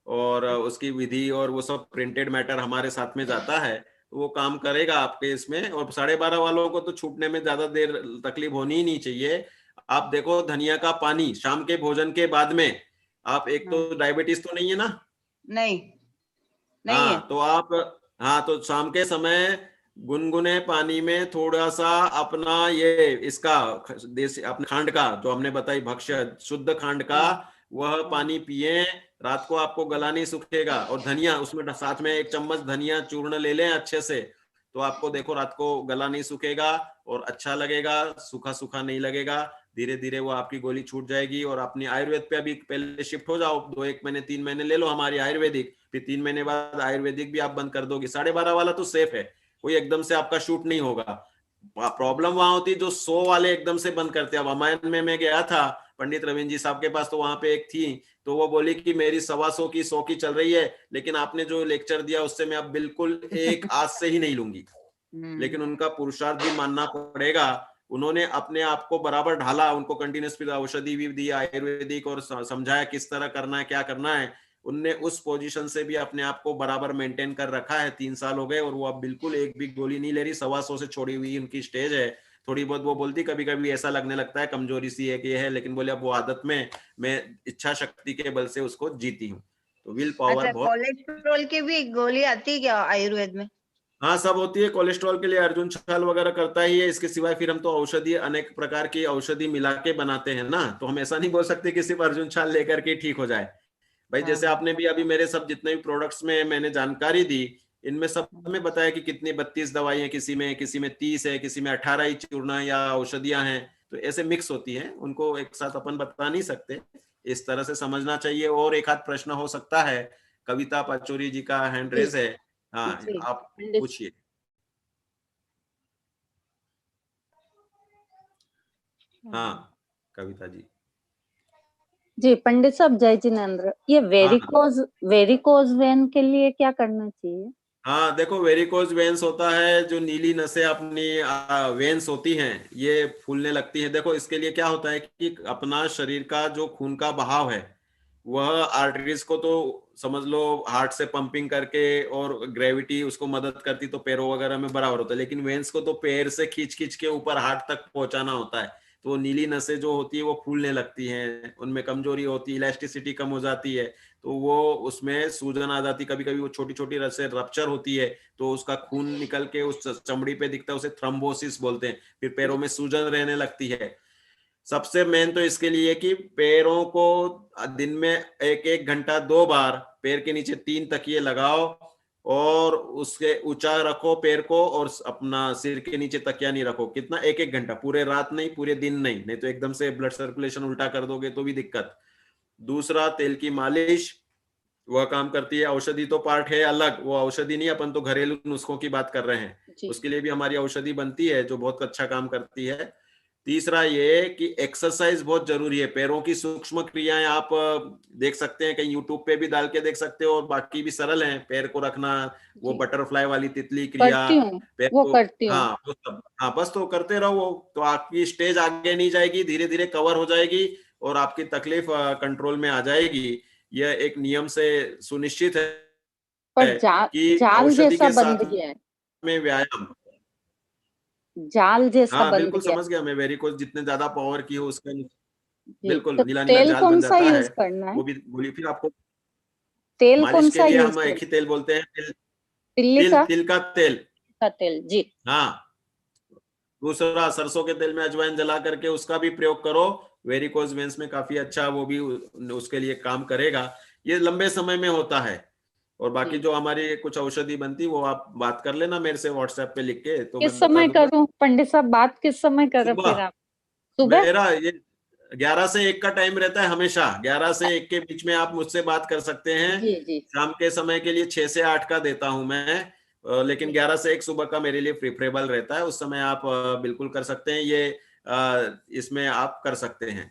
और उसकी विधि और वो सब प्रिंटेड मैटर हमारे साथ में जाता है, वो काम करेगा आपके इसमें। और 12:30 वालों को तो छूटने में ज्यादा देर तकलीफ होनी ही नहीं चाहिए। आप देखो धनिया का पानी शाम के भोजन के बाद में, आप एक तो डायबिटीज तो नहीं है ना? नहीं नहीं हाँ है। तो आप, हाँ तो शाम के समय गुनगुने पानी में थोड़ा सा अपना ये इसका देसी अपने खांड का जो हमने बताई भक्ष्य शुद्ध खांड का वह पानी पिए, रात को आपको गला नहीं सूखेगा। और धनिया उसमें साथ में 1 चम्मच धनिया चूर्ण ले लें अच्छे से, तो आपको देखो रात को गला नहीं सूखेगा और अच्छा लगेगा, सूखा सूखा नहीं लगेगा। धीरे धीरे वो आपकी गोली छूट जाएगी। और अपनी आयुर्वेद पे अभी पहले शिफ्ट हो जाओ, 1 महीने 3 महीने ले लो हमारी आयुर्वेदिक, फिर 3 महीने बाद आयुर्वेदिक भी आप बंद कर दोगे। 12:30 वाला तो सेफ है, कोई एकदम से आपका शूट नहीं होगा। प्रॉब्लम वहां होती है जो 100 वाले एकदम से बंद करते हैं। अब रामायण में मैं गया था पंडित रविंद्र जी साहब के पास, तो वहां पे एक थी, तो वो बोली कि मेरी 125 की 100 की चल रही है, लेकिन आपने जो लेक्चर दिया उससे मैं अब बिल्कुल एक आज से ही नहीं लूंगी। लेकिन उनका पुरुषार्थ भी मानना पड़ेगा, उन्होंने अपने आप को बराबर ढाला, उनको कंटिन्यूस औषधि भी दी आयुर्वेदिक और समझाया किस तरह करना है क्या करना है। उनने उस पोजीशन से भी अपने आप को बराबर मेंटेन कर रखा है। 3 साल हो गए और वो अब बिल्कुल एक भी गोली नहीं ले रही। 125 से छोड़ी हुई उनकी स्टेज है। थोड़ी बहुत वो बोलती कभी कभी ऐसा लगने लगता है कमजोरी सी है कि है, लेकिन बोले अब वो आदत में मैं इच्छा शक्ति के बल से उसको जीती हूँ। तो विल पावर अच्छा, बहुत। कोलेस्ट्रॉल की भी गोली आती है क्या आयुर्वेद में? हाँ सब होती है। कोलेस्ट्रॉल के लिए अर्जुन छाल वगैरह करता ही है। इसके सिवाय फिर हम तो औषधि, अनेक प्रकार की औषधि मिला के बनाते हैं ना, तो हम ऐसा नहीं बोल सकते कि सिर्फ अर्जुन छाल लेकर के ठीक हो जाए भाई। जैसे आपने भी अभी मेरे सब जितने भी प्रोडक्ट्स में मैंने जानकारी दी, इनमें सब में बताया कि कितनी 32 दवाइयां किसी में 30 है, किसी में 18 ही चूर्ण या औषधियां हैं, तो ऐसे मिक्स होती हैं, उनको एक साथ अपन बता नहीं सकते। इस तरह से समझना चाहिए। और एक आध प्रश्न हो सकता है। कविता पाचौरी जी का हैंड रेज है। हाँ जी, आप पंडित पूछिए। हाँ कविता जी। जी, पंडित साहब जय जिनेंद्र, ये हाँ वेरिकोज वेन के लिए क्या करना चाहिए? हाँ देखो, वेरिकोज वेन्स होता है, जो नीली नसें अपनी वेन्स होती हैं, ये फूलने लगती हैं। देखो इसके लिए क्या होता है कि अपना शरीर का जो खून का बहाव है, वह आर्टरीज को तो समझ लो हार्ट से पंपिंग करके, और ग्रेविटी उसको मदद करती तो पैरों वगैरह में बराबर होता है, लेकिन वेन्स को तो पैर से खींच खींच के ऊपर हार्ट तक पहुंचाना होता है। तो वो नीली नसें जो होती है वो फूलने लगती हैं, उनमें कमजोरी होती है, इलास्टिसिटी कम हो जाती है, तो वो उसमें सूजन आ जाती। कभी कभी वो छोटी छोटी रसें रप्चर होती है, तो उसका खून निकल के उस चमड़ी पे दिखता है, उसे थ्रोम्बोसिस बोलते हैं। फिर पैरों में सूजन रहने लगती है। सबसे मेन तो इसके लिए कि पैरों को दिन में 1-1 घंटा 2 बार पैर के नीचे 3 तकिए लगाओ, और उसके ऊंचा रखो पैर को, और अपना सिर के नीचे तकिया नहीं रखो। कितना? 1-1 घंटा, पूरे रात नहीं, पूरे दिन नहीं, नहीं तो एकदम से ब्लड सर्कुलेशन उल्टा कर दोगे तो भी दिक्कत। दूसरा, तेल की मालिश, वह काम करती है। औषधि तो पार्ट है अलग, वो औषधि नहीं, अपन तो घरेलू नुस्खों की बात कर रहे हैं। उसके लिए भी हमारी औषधि बनती है जो बहुत अच्छा काम करती है। तीसरा ये कि एक्सरसाइज बहुत जरूरी है। पैरों की सूक्ष्म क्रियाएं आप देख सकते हैं, कहीं यूट्यूब पे भी डाल के देख सकते हो, और बाकी भी सरल हैं। पैर को रखना, वो बटरफ्लाई वाली तितली क्रिया, करती हूँ, पैर वो को, करती हूँ। हाँ वो सब, हाँ बस तो करते रहो, वो तो आपकी स्टेज आगे नहीं जाएगी, धीरे धीरे कवर हो जाएगी, और आपकी तकलीफ कंट्रोल में आ जाएगी। यह एक नियम से सुनिश्चित है पर कि जाल औषधि जैसा के बंद साथ गया है, में व्यायाम। जाल जैसा हाँ बंद बिल्कुल गया समझ गया मैं। वेरिकोज जितने ज्यादा पावर की हो उसका, जी। बिल्कुल तो नीला नीला तेल जाल कौन बन सा जाता है। यूज करना है? वो भी बोलिए फिर आपको। तेल मालिश कौन के सा लिए यूज हम एक करना? ही तेल बोलते हैं, तिल्ली तिल, का तिल का तेल। तेल जी। हाँ, दूसरा सरसों के तेल में अजवाइन जला करके उसका भी प्रयोग करो। वेरिकोज वेन्स में काफी अच्छा वो भी उसके लिए काम करेगा। ये लंबे समय में होता है। और बाकी जो हमारी कुछ औषधि बनती वो आप बात कर लेना मेरे से व्हाट्सएप पे लिख के, तो किस मैं बता समय दूंगा। करूं पंडित साहब, बात किस समय करें फिर सुबह आप? सुबह? मेरा ये 11 से 1 का टाइम रहता है हमेशा। 11 से 1 के बीच में आप मुझसे बात कर सकते हैं। जी जी शाम के समय के लिए 6 से 8 का देता हूं मैं, लेकिन 11 से 1 सुबह का मेरे लिए प्रिफरेबल रहता है। उस समय आप बिल्कुल कर सकते हैं। ये इसमें आप कर सकते हैं,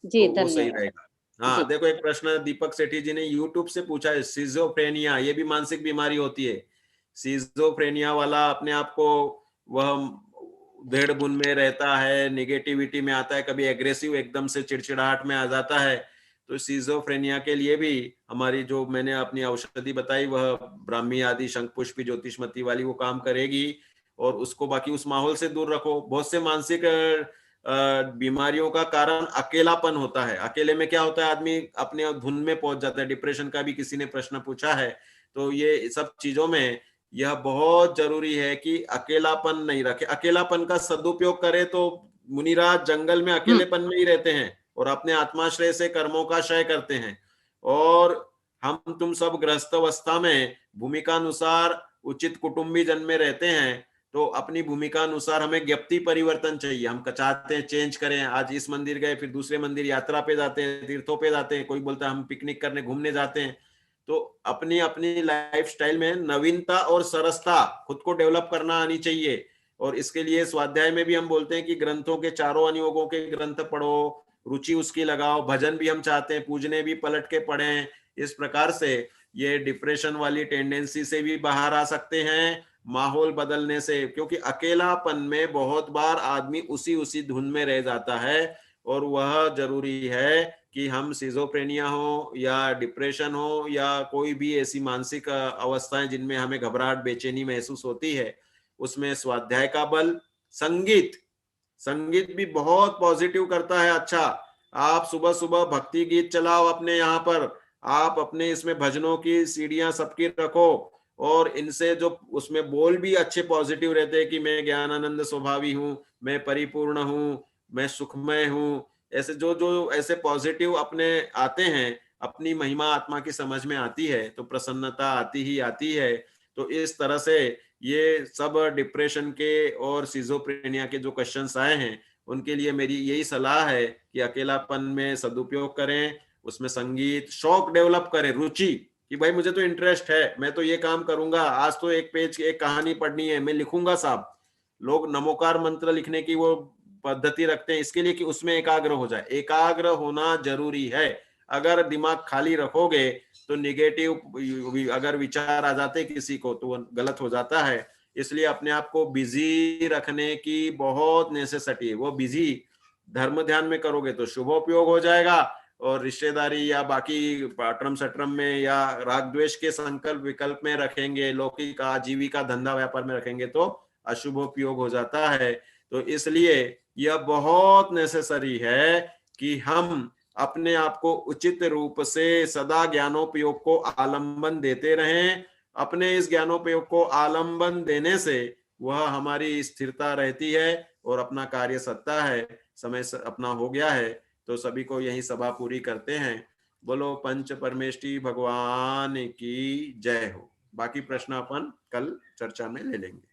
जी, तो वो सही धन्यवाद रहेगा। हाँ जी। देखो, एक प्रश्न दीपक सेठी जी ने यूट्यूब से पूछा है, सिजोफ्रेनिया, ये भी मानसिक बीमारी होती है। सिजोफ्रेनिया वाला अपने आप को, वह भेड़ बुन में रहता है, निगेटिविटी में आता है, कभी एग्रेसिव एकदम से चिड़चिड़ाहट में आ जाता है। तो सिजोफ्रेनिया के लिए भी हमारी जो मैंने अपनी औषधि बताई, वह ब्राह्मी आदि शंखपुष्पी ज्योतिषमती वाली वो काम करेगी। और उसको बाकी उस माहौल से दूर रखो। बहुत से मानसिक बीमारियों का कारण अकेलापन होता है। अकेले में क्या होता है, आदमी अपने धुन में पहुंच जाता है। डिप्रेशन का भी किसी ने प्रश्न पूछा है। तो ये सब चीजों में यह बहुत जरूरी है कि अकेलापन नहीं रखे। अकेलापन का सदुपयोग करे तो मुनिराज जंगल में अकेलेपन में ही रहते हैं, और अपने आत्माश्रय से कर्मों का क्षय करते हैं। और हम तुम सब गृहस्थ अवस्था में भूमिका अनुसार उचित कुटुंबी जन में रहते हैं। तो अपनी भूमिका अनुसार हमें ज्ञप्ति परिवर्तन चाहिए। हम चाहते हैं चेंज करें, आज इस मंदिर गए, फिर दूसरे मंदिर, यात्रा पे जाते हैं, तीर्थों पे जाते हैं, कोई बोलता है हम पिकनिक करने घूमने जाते हैं। तो अपनी अपनी लाइफस्टाइल में नवीनता और सरसता खुद को डेवलप करना आनी चाहिए। और इसके लिए स्वाध्याय में भी हम बोलते हैं कि ग्रंथों के चारों अनुयोगों के ग्रंथ पढ़ो, रुचि उसकी लगाओ। भजन भी हम चाहते हैं पूजने भी पलट के पढ़ें। इस प्रकार से ये डिप्रेशन वाली टेंडेंसी से भी बाहर आ सकते हैं, माहौल बदलने से। क्योंकि अकेलापन में बहुत बार आदमी उसी धुन में रह जाता है। और वह जरूरी है कि हम सिजोफ्रेनिया हो या डिप्रेशन हो या कोई भी ऐसी मानसिक अवस्थाएं जिनमें हमें घबराहट बेचैनी महसूस होती है, उसमें स्वाध्याय का बल, संगीत भी बहुत पॉजिटिव करता है। अच्छा, आप सुबह सुबह भक्ति गीत चलाओ अपने यहाँ पर, आप अपने इसमें भजनों की सीढ़ियां सबकी रखो, और इनसे जो उसमें बोल भी अच्छे पॉजिटिव रहते हैं कि मैं ज्ञानानंद स्वभावी हूँ, मैं परिपूर्ण हूँ, मैं सुखमय हूँ, ऐसे जो जो ऐसे पॉजिटिव अपने आते हैं, अपनी महिमा आत्मा की समझ में आती है तो प्रसन्नता आती ही आती है। तो इस तरह से ये सब डिप्रेशन के और सिजोफ्रेनिया के जो क्वेश्चंस आए हैं उनके लिए मेरी यही सलाह है कि अकेलापन में सदुपयोग करें, उसमें संगीत शौक डेवलप करें, रुचि कि भाई मुझे तो इंटरेस्ट है, मैं तो ये काम करूंगा, आज तो एक पेज एक कहानी पढ़नी है, मैं लिखूंगा साहब। लोग नमोकार मंत्र लिखने की वो पद्धति रखते हैं इसके लिए कि उसमें एकाग्र हो जाए। एकाग्र होना जरूरी है। अगर दिमाग खाली रखोगे तो निगेटिव अगर विचार आ जाते किसी को तो वो गलत हो जाता है। इसलिए अपने आप को बिजी रखने की बहुत नेसेसिटी है। वो बिजी धर्म ध्यान में करोगे तो शुभोपयोग हो जाएगा, और रिश्तेदारी या बाकी पाटरम सटरम में या राग द्वेष के संकल्प विकल्प में रखेंगे, लौकिक आजीविका धंधा व्यापार में रखेंगे तो अशुभोपयोग हो जाता है। तो इसलिए यह बहुत नेसेसरी है कि हम अपने आप को उचित रूप से सदा ज्ञानोपयोग को आलंबन देते रहें। अपने इस ज्ञानोपयोग को आलंबन देने से वह हमारी स्थिरता रहती है और अपना कार्य सत्ता है। समय अपना हो गया है तो सभी को यही सभा पूरी करते हैं। बोलो पंच परमेष्टि भगवान की जय हो। बाकी प्रश्न अपन कल चर्चा में ले लेंगे।